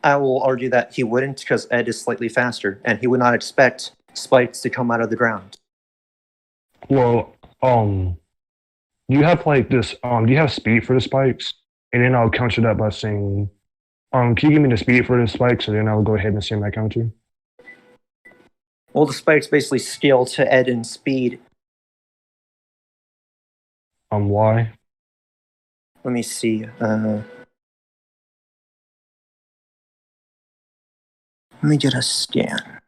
I will argue that he wouldn't because Ed is slightly faster and he would not expect spikes to come out of the ground. Well, you have like this. Do you have speed for the spikes? And then I'll counter that by saying, can you give me the speed for the spikes? And then I'll go ahead and say my counter. Well, the spikes basically scale to Ed in speed. Why? Let me see. Let me get a scan.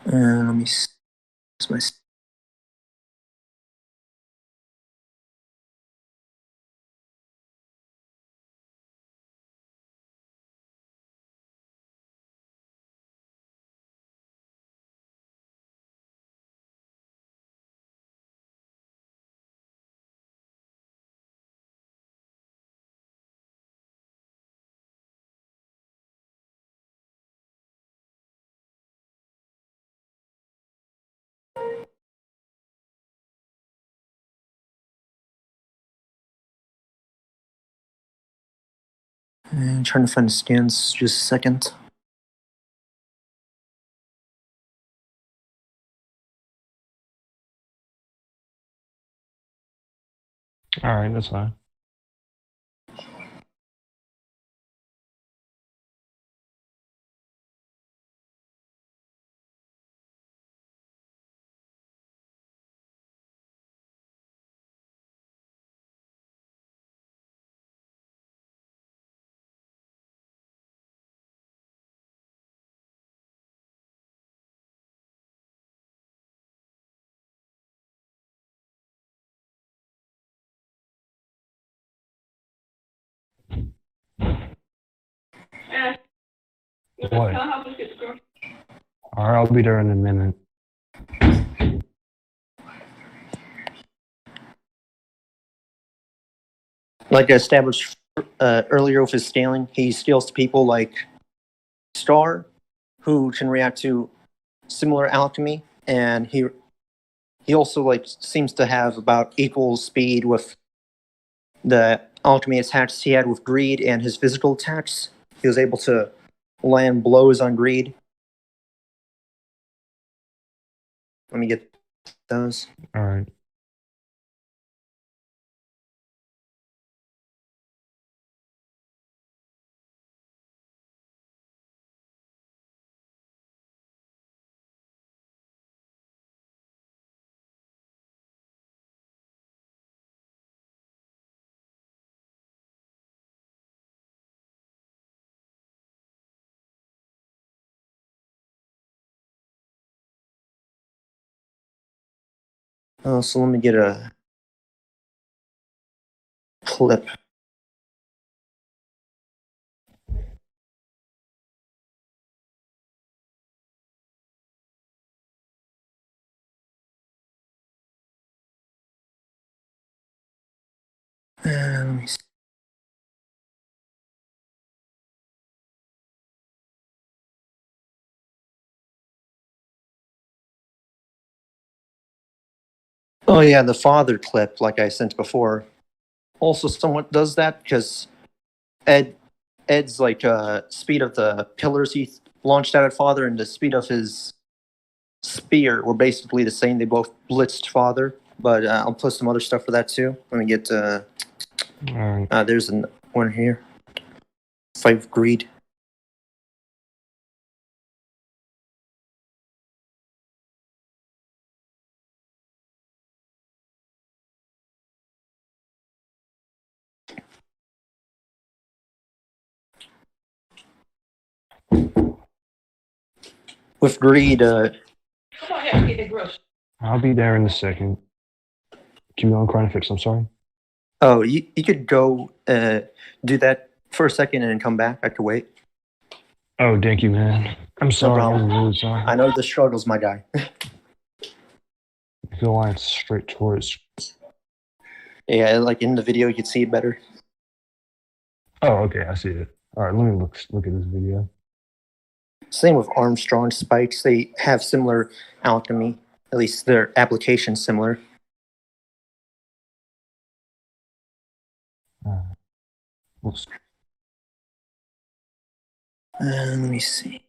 Let me see. My I'm trying to find the scans. Just a second. All right, that's fine. What? Alright, I'll be there in a minute. Like I established earlier with his scaling, he scales to people like Star, who can react to similar alchemy, and he also like seems to have about equal speed with the alchemy attacks he had with greed and his physical attacks. He was able to land blows on greed. Let me get those. Alright. So let me get a clip. Let me see. Oh yeah, the father clip, like I sent before, also somewhat does that because Ed's like speed of the pillars he launched out at father and the speed of his spear were basically the same. They both blitzed father, but I'll put some other stuff for that too. Let me get. Alright. There's one here. Fight with greed. With greed, I'll be there in a second. Keep on trying to fix, I'm sorry. oh, you could go do that for a second and then come back. I could wait. Oh, thank you, man. I'm sorry. problem. I'm really sorry. I know the struggles, my guy. Go on straight towards. Yeah, like in the video, you could see it better. Oh, okay, I see it. All right, let me look at this video. Same with Armstrong spikes. They have similar alchemy. At least their application's similar. Oops. Let me see.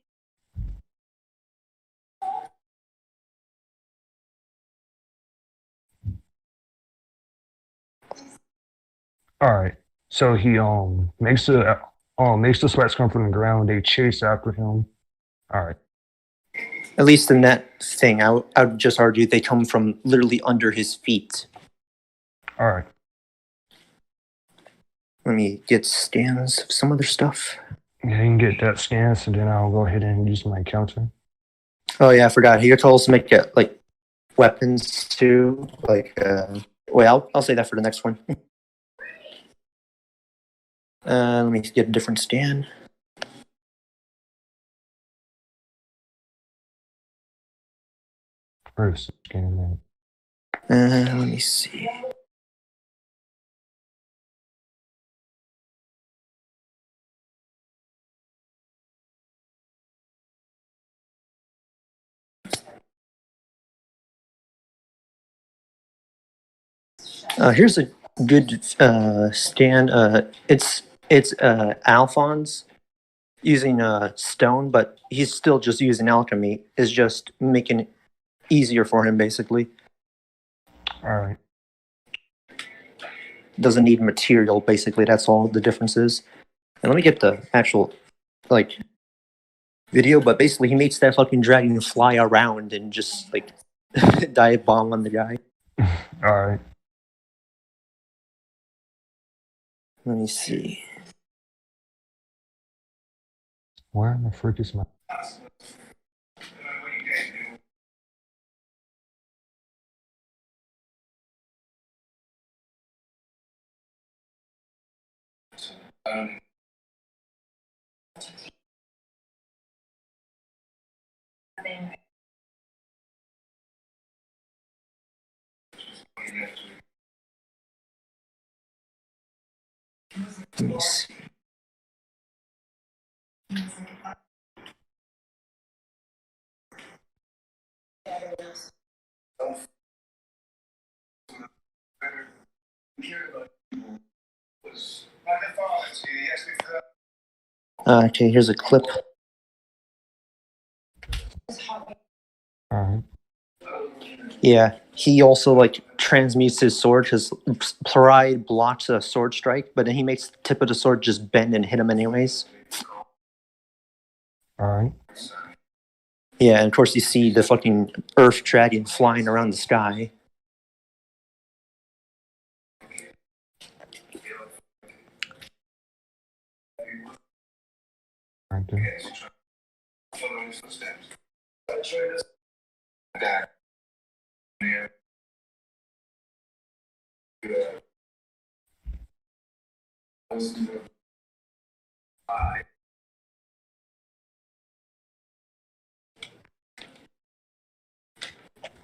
All right. So he makes the sweats come from the ground. They chase after him. All right. At least in that thing, I would just argue they come from literally under his feet. All right. Let me get scans of some other stuff. Yeah, you can get that scan, so then I'll go ahead and use my counter. Oh yeah, I forgot. He told us to make like weapons too. Like, wait, I'll say that for the next one. Let me get a different scan. First scan that. Let me see. Here's a good scan. It's Alphonse using stone, but he's still just using alchemy. It's just making it easier for him, basically. All right. Doesn't need material, basically. That's all the difference is. And let me get the actual like video, but basically he makes that fucking dragon fly around and just like dive bomb on the guy. All right. Let me see. Where in the frick is my? Let me see. Okay, here's a clip. Alright. Yeah, he also like transmutes his sword because Pride blocks a sword strike, but then he makes the tip of the sword just bend and hit him anyways. Alright. Yeah, and of course you see the fucking Earth dragon flying around the sky. Right there.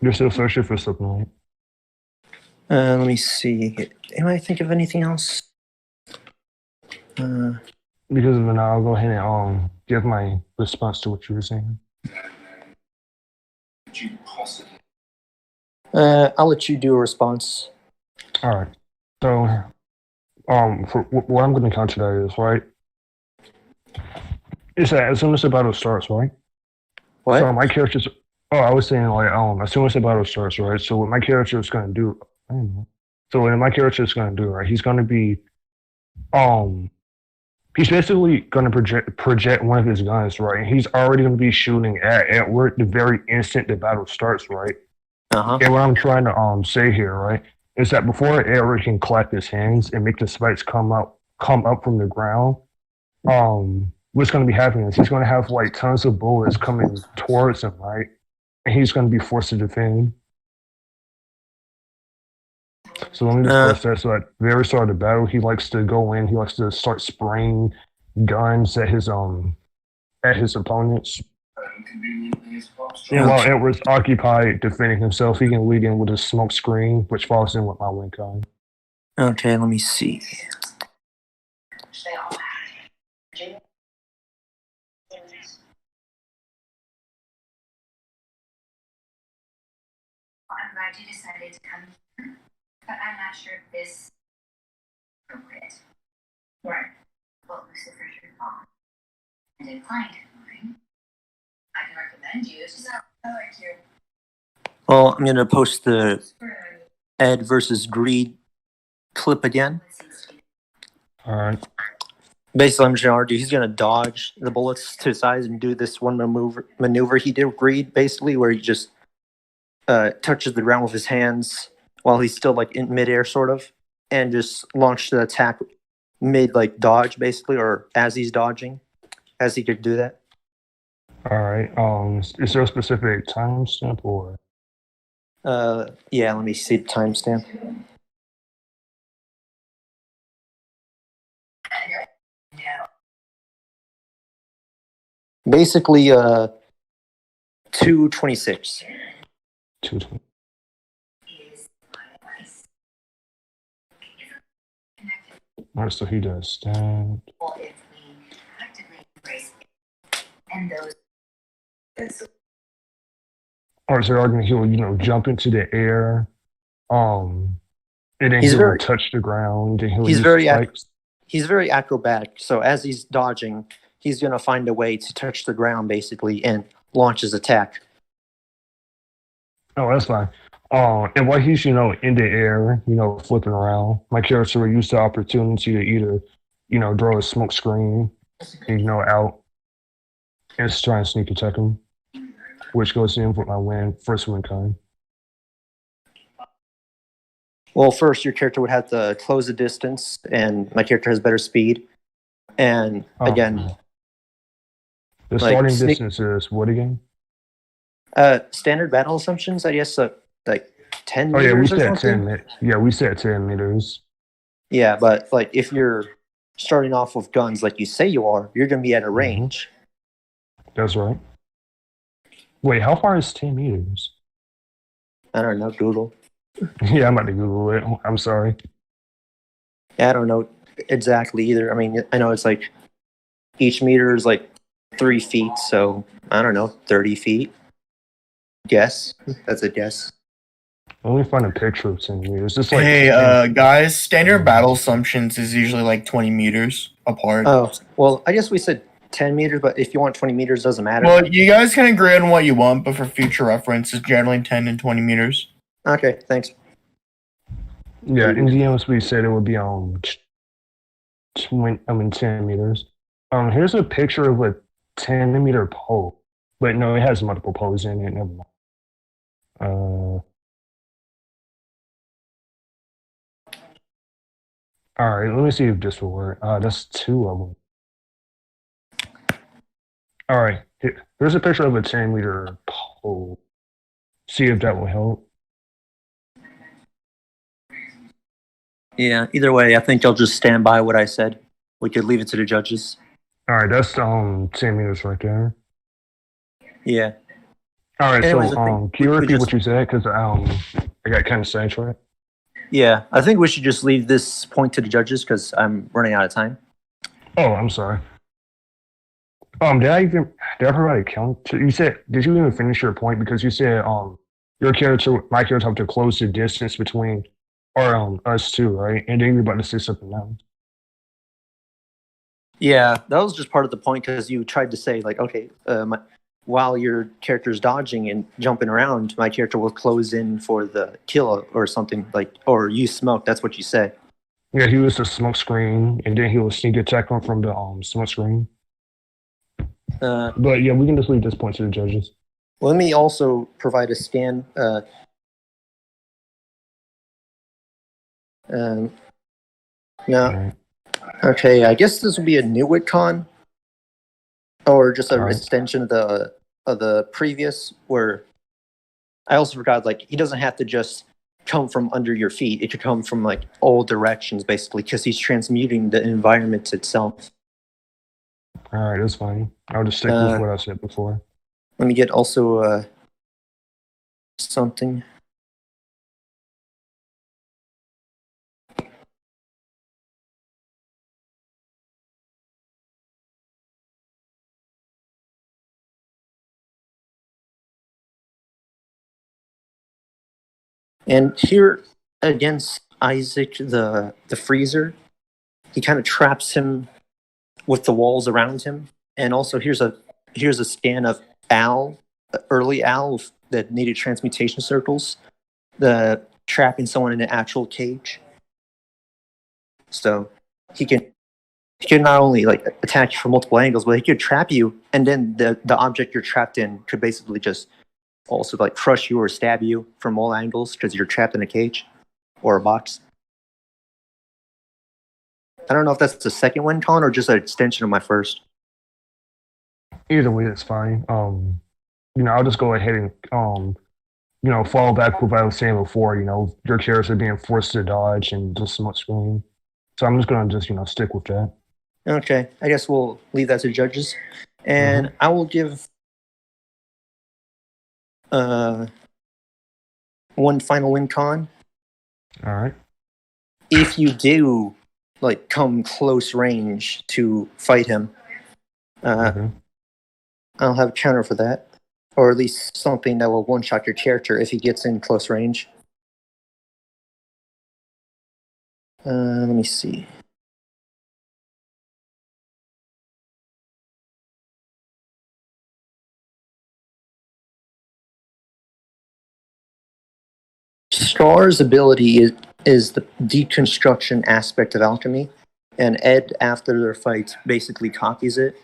You're still searching for something, right? Let me see. Am I think of anything else? Because of it, I'll go ahead and give my response to what you were saying. I'll let you do a response. All right. So, for what I'm going to counter that is, right? Is that as soon as the battle starts, right? What? So my character's. Oh, I was saying like, as soon as the battle starts, right? So what my character is going to do, I don't know. So what my character is going to do, right? He's going to be, he's basically going to project one of his guns, right? And he's already going to be shooting at Edward the very instant the battle starts, right? Uh-huh. And what I'm trying to say here, right, is that before Elric can clap his hands and make the spikes come up from the ground, what's going to be happening is he's going to have like tons of bullets coming towards him, right? And he's going to be forced to defend. So let me discuss that. So at the very start of the battle, he likes to go in. He likes to start spraying guns at his opponents. Yeah. While Edward's occupied defending himself, he can lead in with a smoke screen, which falls in with my wing con. Okay, let me see. I'm glad you decided to come here, but I'm not sure if this is appropriate. Right. Well, Lucifer's your mom and a client of mine. I can recommend you. She's not like you. Well, I'm gonna post the Ed versus Greed clip again. All right. Basically, I'm just gonna argue he's gonna dodge the bullets to his sides and do this one maneuver he did with Greed, basically, where he just touches the ground with his hands while he's still like in midair, sort of, and just launch the attack mid like dodge, basically, or as he's dodging, as he could do that. All right. Is there a specific timestamp or? Yeah. Let me see the timestamp. Basically, 2:26. 2:20. All right, so he does stand. And those. Or is there argument he'll jump into the air, and then He's he'll very- touch the ground, and he'll he's use very spikes. He's very acrobatic, so as he's dodging, he's gonna find a way to touch the ground, basically, and launch his attack. Oh, that's fine. And while he's in the air, flipping around, my character will use the opportunity to either, draw a smoke screen, out, and just try and sneak attack him, which goes in with my first win con. Well, first, your character would have to close the distance, and my character has better speed. And again, the like, starting sneak- distance is what again? standard battle assumptions, I guess, like 10 Oh meters yeah, we or said something. 10. Yeah, we said 10 meters. Yeah, but like if you're starting off with guns like you say you are, you're gonna be at a range. That's right. Wait, how far is 10 meters? I don't know, Google. Yeah, I'm about to Google it. I'm sorry. Yeah, I don't know exactly either. I mean, I know it's like each meter is like 3 feet, so I don't know, 30 feet. Guess. That's a guess. Let me find a picture of centimeters. It's like Hey, 10. guys, standard battle assumptions is usually like 20 meters apart. Oh, well, I guess we said 10 meters, but if you want 20 meters, doesn't matter. Well, you guys can agree on what you want, but for future reference, it's generally 10 and 20 meters. Okay, thanks. Yeah, in the end, we said it would be 10 meters. Here's a picture of a 10-meter pole, but no, it has multiple poles in it. Never mind. All right, let me see if this will work. That's 2 of them. All right, here's a picture of a 10-meter pole. See if that will help. Yeah, either way, I think I'll just stand by what I said. We could leave it to the judges. All right, that's 10 meters right there. Yeah. All right, Anyways, I so think can you we repeat just- what you said? Because I got kind of sidetracked. Yeah, I think we should just leave this point to the judges because I'm running out of time. Oh, I'm sorry. Did I provide a count? You said, did you even finish your point? Because you said, my character have to close the distance between, or us two, right? And then you're about to say something else. Yeah, that was just part of the point because you tried to say like, okay, while your character's dodging and jumping around, my character will close in for the kill or something like, or use smoke. That's what you said. Yeah, he was the smoke screen, and then he will sneak attack him from the smoke screen. But yeah, we can just leave this point to the judges. Let me also provide a scan. No. Right. Okay, I guess this will be a new WitCon, or just an Alright. extension of the previous. Where I also forgot, like he doesn't have to just come from under your feet; it could come from like all directions, basically, because he's transmuting the environment itself. All right, that's fine. I'll just stick with what I said before. Let me get also something. And here against Isaac, the freezer, he kind of traps him with the walls around him. And also here's a scan of Al, early Al that needed transmutation circles, the trapping someone in an actual cage. So he can not only like attack you from multiple angles, but he could trap you, and then the object you're trapped in could basically just also like crush you or stab you from all angles because you're trapped in a cage or a box. I don't know if that's the second one, Colin, or just an extension of my first. Either way, it's fine. I'll just go ahead and fall back with what I was saying before. Your characters are being forced to dodge and just smoke screen. So I'm just gonna stick with that. Okay, I guess we'll leave that to judges, and I will give one final win, Con. All right. If you do like come close range to fight him, Okay. I'll have a counter for that, or at least something that will one-shot your character if he gets in close range. Let me see. Scar's ability is the deconstruction aspect of alchemy, and Ed, after their fight, basically copies it.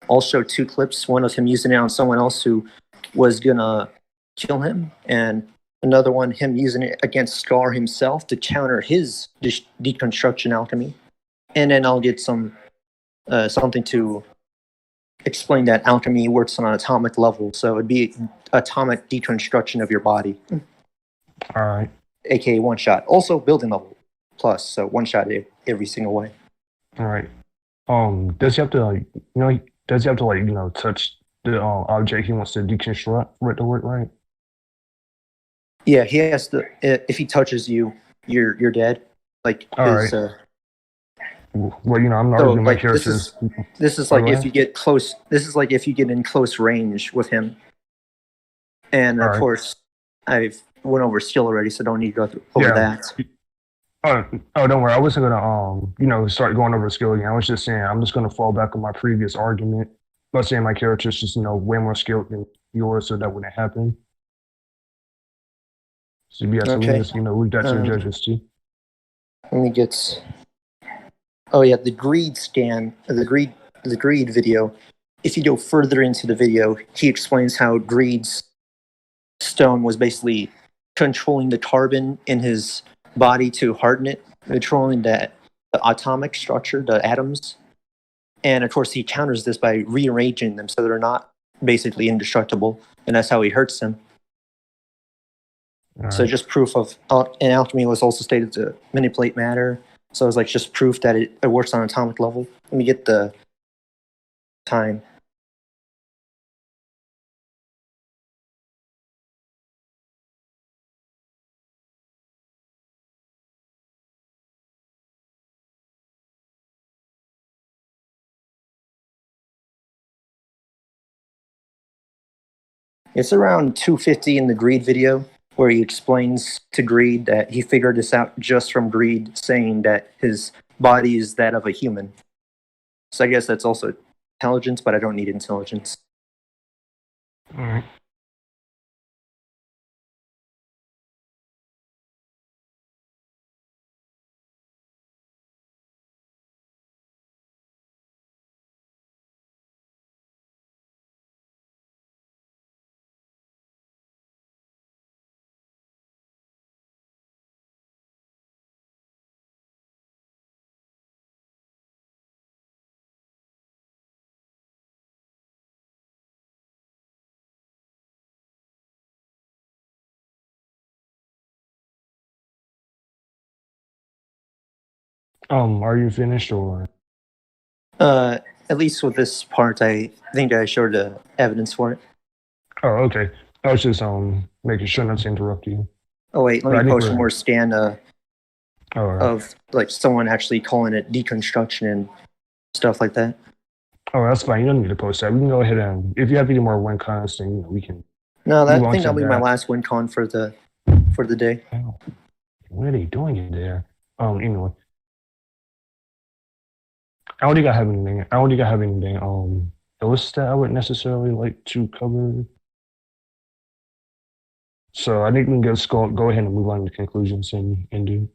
I'll show 2 clips, one of him using it on someone else who was gonna kill him, and another one him using it against Scar himself to counter his deconstruction alchemy. And then I'll get something to explain that alchemy works on an atomic level, so it'd be atomic deconstruction of your body. All right. AKA one shot. Also building level plus, so one shot every single way. All right. Does he have to touch the object he wants to deconstruct for it to work right? Yeah, he has to. If he touches you, you're dead. Like All his. right. Well, I'm not So arguing my like characters. this is Oh, like go if ahead. you get close. This is like if you get in close range with him. And All of right. course, I've went over skill already, so don't need to go over Yeah. that. Don't worry. I wasn't gonna start going over skill again. I was just saying I'm just gonna fall back on my previous argument. Let's say my character's just way more skilled than yours, so that wouldn't happen. So yeah, so we Okay. just leave that to the judges too. Let me get. Oh yeah, the greed scan, the greed video. If you go further into the video, he explains how greed's stone was basically controlling the carbon in his body to harden it, controlling the atomic structure, the atoms. And of course, he counters this by rearranging them so they're not basically indestructible, and that's how he hurts them. All So right. just proof of, and alchemy was also stated to manipulate matter. So it's like just proof that it works on an atomic level. Let me get the time. It's around 250 in the Greed video, where he explains to Greed that he figured this out just from Greed saying that his body is that of a human. So I guess that's also intelligence, but I don't need intelligence. All right. Are you finished or? At least with this part, I think I showed the evidence for it. Oh, okay. I was just making sure not to interrupt you. Oh wait, let But I me think post one we're- more scan All right. of like someone actually calling it deconstruction and stuff like that. Oh, that's fine. You don't need to post that. We can go ahead and if you have any more win cons, then we can. No, Move I on think to that'll be my that. last win con for the day. Oh, what are they doing in there? Anyway. I don't think I have anything else that I would necessarily like to cover. So I think we can just go ahead and move on to conclusions and do.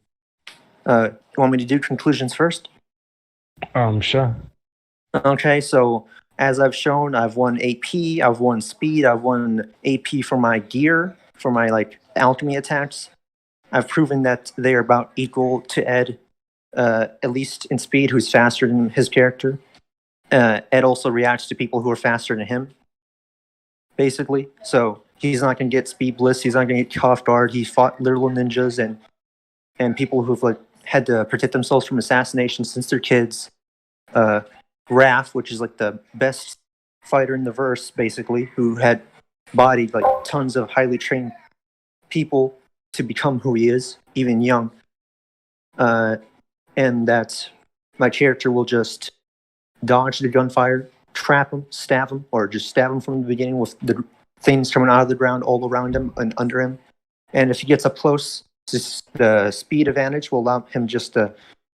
You want me to do conclusions first? Sure. Okay, so as I've shown, I've won AP, I've won speed, I've won AP for my gear, for my like alchemy attacks. I've proven that they are about equal to Ed, at least in speed, who's faster than his character. Ed also reacts to people who are faster than him, basically. So he's not going to get speed bliss. He's not going to get caught off guard. He fought literal ninjas and people who've like had to protect themselves from assassination since they're kids. Raph, which is like the best fighter in the verse, basically, who had bodied like tons of highly trained people to become who he is, even young. And that my character will just dodge the gunfire, trap him, stab him, or just stab him from the beginning with the things coming out of the ground all around him and under him. And if he gets up close, the speed advantage will allow him just to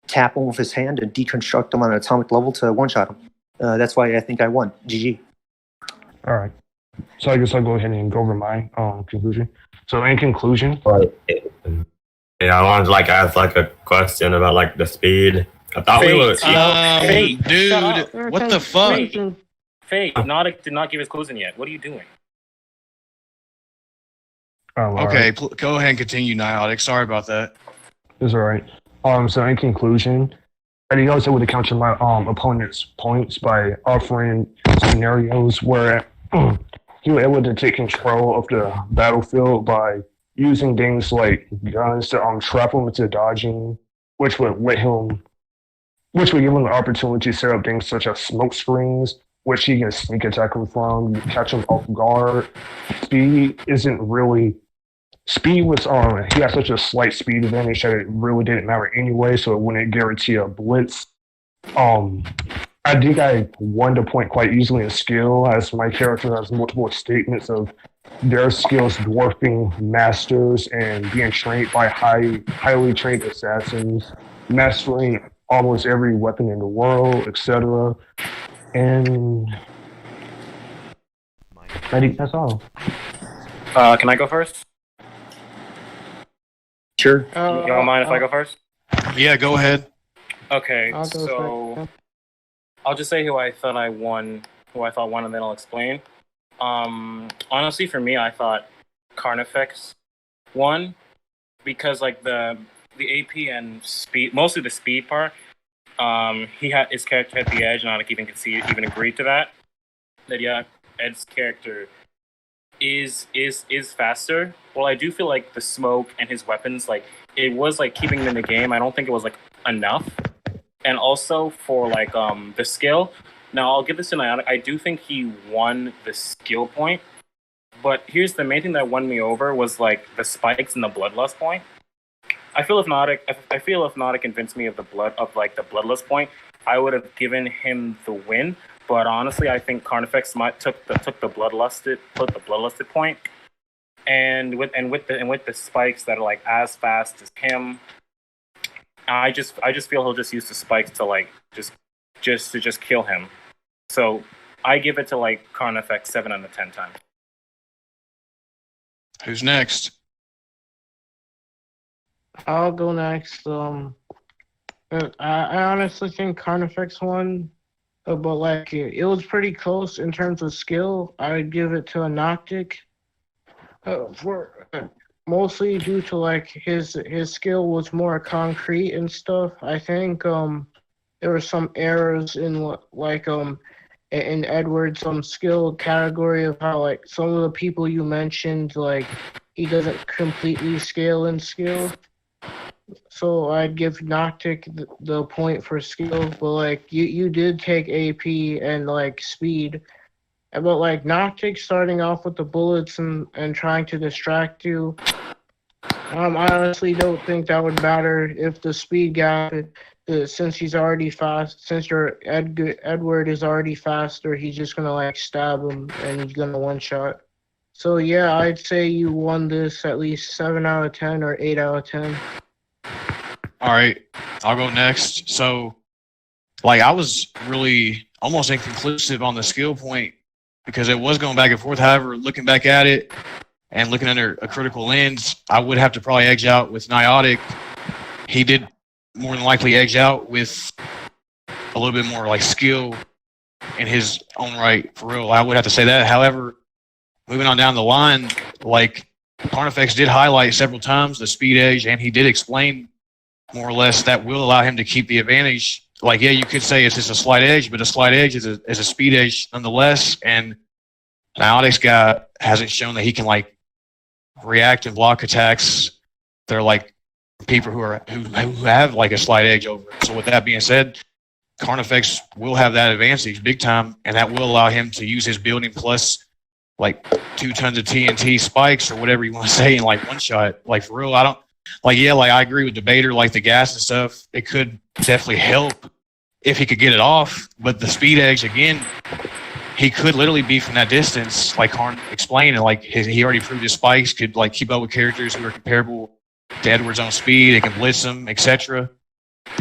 tap him with his hand and deconstruct him on an atomic level to one-shot him. That's why I think I won. GG. All right. So I guess I'll go ahead and go over my conclusion. So in conclusion, Yeah, I wanted to ask a question about the speed. I thought we were. Fate, shut up. There are What the fuck? conclusions. Fate, Nautic did not give his closing yet. What are you doing? all Okay, right. go ahead and continue, Niotic. Sorry about that. It's all right. So in conclusion, I think I was able to counter my opponent's points by offering scenarios where he was able to take control of the battlefield by using things like guns to trap him into dodging, which would give him the opportunity to set up things such as smoke screens, which he can sneak attack him from, catch him off guard. Speed isn't really speed was he had such a slight speed advantage that it really didn't matter anyway, so it wouldn't guarantee a blitz. I think I won the point quite easily in skill, as my character has multiple statements of their skills dwarfing masters and being trained by highly trained assassins, mastering almost every weapon in the world, etc. And I think that's all. Can I go first? Sure. You don't mind if I go first? Yeah, go ahead. Okay, I'll go so first. I'll just say who I thought won, and then I'll explain. Honestly, for me, I thought Carnifex won because like the AP and speed, mostly the speed part. He had his character had the edge, and I even agreed to that. That yeah, Ed's character is faster. Well, I do feel like the smoke and his weapons, like it was like keeping him in the game. I don't think it was like enough. And also for like the skill. Now I'll give this to Niantic. I do think he won the skill point, but here's the main thing that won me over was like the spikes and the bloodlust point. I feel if Nautic convinced me of the bloodlust point, I would have given him the win. But honestly, I think Carnifex took the bloodlusted point, and with the spikes that are like as fast as him, I just feel he'll just use the spikes to like just kill him. So I give it to like Carnifex 7 out of 10 times. Who's next? I'll go next. I honestly think Carnifex won, but like it was pretty close in terms of skill. I would give it to a Noctic, for mostly due to like his skill was more concrete and stuff. I think there were some errors in like in Edward's skill category of how like some of the people you mentioned, like he doesn't completely scale in skill. So I'd give Noctic the point for skill, but like you did take AP and like speed. But like Noctic starting off with the bullets and trying to distract you, I honestly don't think that would matter if the speed gap, since he's already fast, since your Edward is already faster, he's just gonna like stab him and he's gonna one shot. So yeah, I'd say you won this at least 7 out of 10 or 8 out of 10. All right, I'll go next. So, like, I was really almost inconclusive on the skill point because it was going back and forth. However, looking back at it and looking under a critical lens, I would have to probably edge out with Niantic. He did more than likely edge out with a little bit more like skill in his own right, for real. I would have to say that. However, moving on down the line, like Carnifex did highlight several times the speed edge, and he did explain more or less that will allow him to keep the advantage. Like, yeah, you could say it's just a slight edge, but a slight edge is a speed edge nonetheless. And Niantic's guy hasn't shown that he can like react and block attacks. They're like people who have like a slight edge over it. So with that being said, Carnifex will have that advantage big time, and that will allow him to use his building plus like 2 tons of TNT spikes or whatever you want to say in like one shot. Like for real, I don't like, yeah, like I agree with Debater, like the gas and stuff, it could definitely help if he could get it off. But the speed edge, again, he could literally be from that distance, like Karn explained, and like he already proved his spikes could like keep up with characters who are comparable to Edward's own speed. It can blitz them, etc.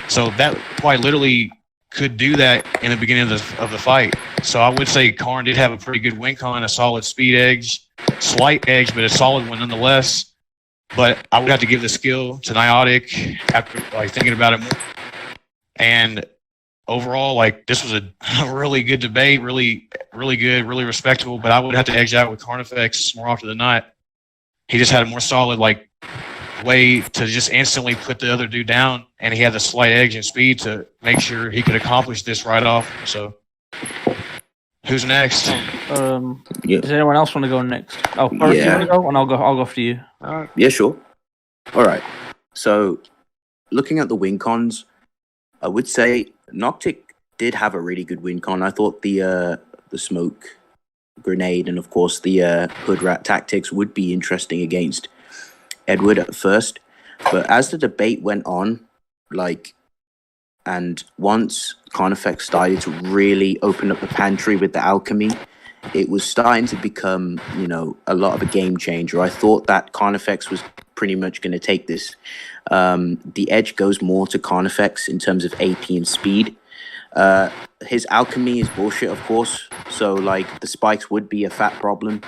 So that quite literally could do that in the beginning of the fight. So I would say Karn did have a pretty good win con, a solid speed edge, slight edge, but a solid one nonetheless. But I would have to give the skill to Niantic after like thinking about it more. And overall, like this was a really good debate, really good, really respectable. But I would have to edge out with Carnifex more often than not. He just had a more solid like way to just instantly put the other dude down, and he had the slight edge and speed to make sure he could accomplish this right off. So, who's next? Does anyone else want to go next? Oh, first you want to go, and I'll go after you. Yeah, sure. All right. So, looking at the win cons, I would say Noctic did have a really good win con. I thought the smoke grenade and of course the hood rat tactics would be interesting against Edward at first, but as the debate went on, like, and once Carnifex started to really open up the pantry with the alchemy, it was starting to become, you know, a lot of a game changer. I thought that Carnifex was pretty much going to take this. The edge goes more to Carnifex in terms of AP and speed. His alchemy is bullshit, of course, so like the spikes would be a fat problem.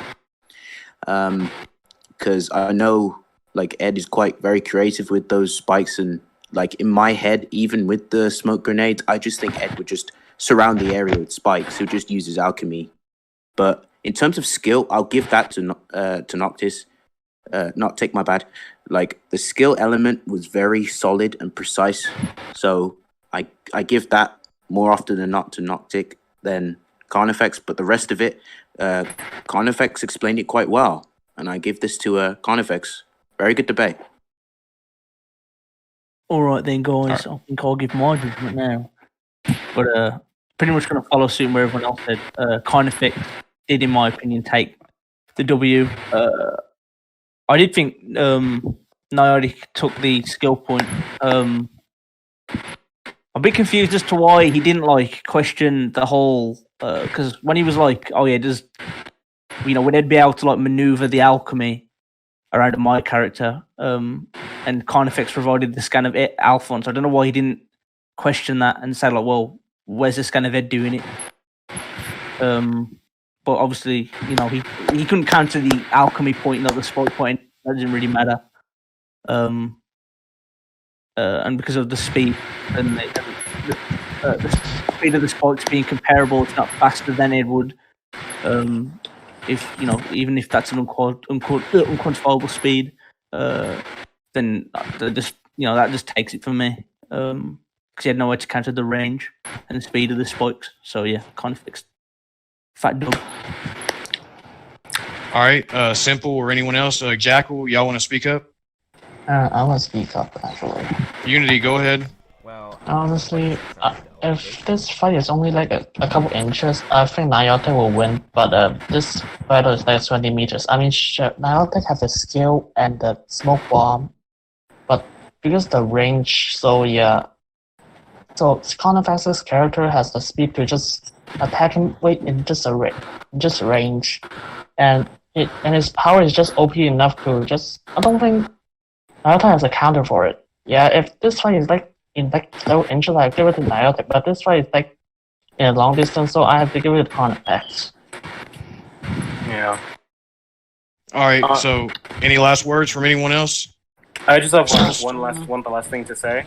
Because I know like Ed is quite very creative with those spikes, and like in my head, even with the smoke grenades, I just think Ed would just surround the area with spikes. He'll just use his alchemy. But in terms of skill, I'll give that to Noctis. Noctic, my bad. Like the skill element was very solid and precise, so I give that more often than not to Noctic than Carnifex. But the rest of it, Carnifex explained it quite well, and I give this to Carnifex. Very good debate. All right then, guys. I think I'll give my judgment now. But pretty much going to follow suit where everyone else said. Carnifex did, in my opinion, take the W. I did think Niotic took the skill point. I'm a bit confused as to why he didn't like question the whole. Because when he was like, "Oh yeah, does would Ed be able to like maneuver the alchemy around my character?" And Carnifex provided the scan of Alphonse. I don't know why he didn't question that and say like, "Well, where's the scan of Ed doing it?" But obviously, he couldn't counter the alchemy point, not the spike point. That doesn't really matter. And because of the speed and the speed of the spikes being comparable, it's not faster than it would. If even if that's an unquantifiable speed, then that just takes it from me. Because he had nowhere to counter the range and the speed of the spikes. So yeah, kind of fixed. Fat dog. All right, Simple or anyone else? Jackal, y'all want to speak up? I want to speak up, actually. Unity, go ahead. Honestly, if this fight is only like a couple inches, I think Niotic will win. But this battle is like 20 meters. I mean, sure, Niotic has the skill and the smoke bomb, but because the range, so yeah. So Carnifex's character has the speed to just attack him in just range, and his power is just OP enough to just. I don't think Niotic has a counter for it. Yeah, if this fight is like in like low inches, I give it to Niotic, but this fight is like in a long distance, so I have to give it to Carnifex. Yeah. All right. So, any last words from anyone else? I just have one last thing to say.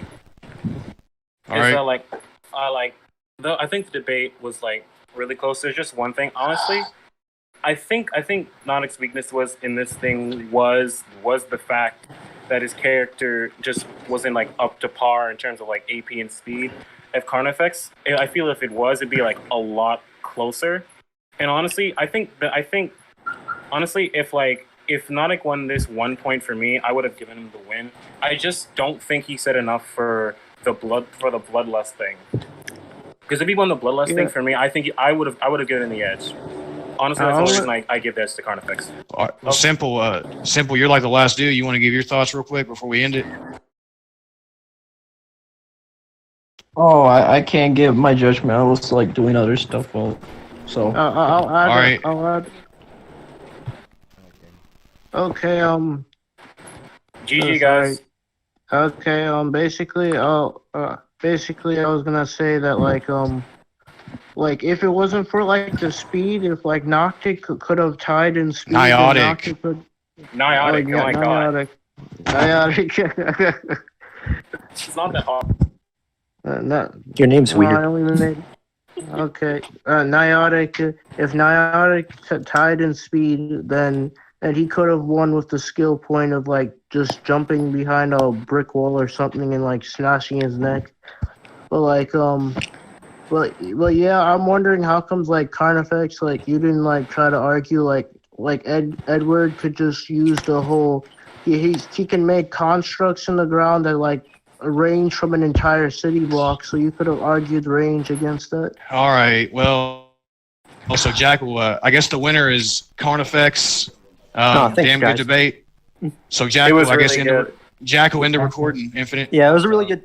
All right. I think the debate was like really close. There's just one thing, honestly. I think Niotic's weakness was in this thing was the fact that his character just wasn't like up to par in terms of like AP and speed. If Carnifex, I feel if it was, it'd be like a lot closer. And honestly, I think honestly, if Niotic won this 1 point for me, I would have given him the win. I just don't think he said enough for the bloodlust thing. Because if he won the bloodlust thing for me, I think I would have given him the edge. Honestly, that's the reason I give this to Carnifex. Simple, you're like the last dude. You want to give your thoughts real quick before we end it? Oh, I can't give my judgment. I was like doing other stuff. So. I'll add. All right. I'll add. Okay. GG guys. Okay. Basically, I was gonna say that like if it wasn't for like the speed, if like Noctic could have tied in speed, Niotic. Niotic, oh my god. Niotic. It's not that hard. Your name's weird. Okay. Niotic. If Niotic tied in speed, then he could have won with the skill point of like just jumping behind a brick wall or something and like smashing his neck. But like But yeah, I'm wondering how comes like Carnifex, like you didn't like try to argue like Edward could just use the whole he can make constructs in the ground that like range from an entire city block, so you could have argued range against that. All right. Well, also Jackal, I guess the winner is Carnifex. Thanks, damn guys. good debate. So Jack, was I guess really end the, good. Jack will end the recording. Infinite. Yeah, it was a really good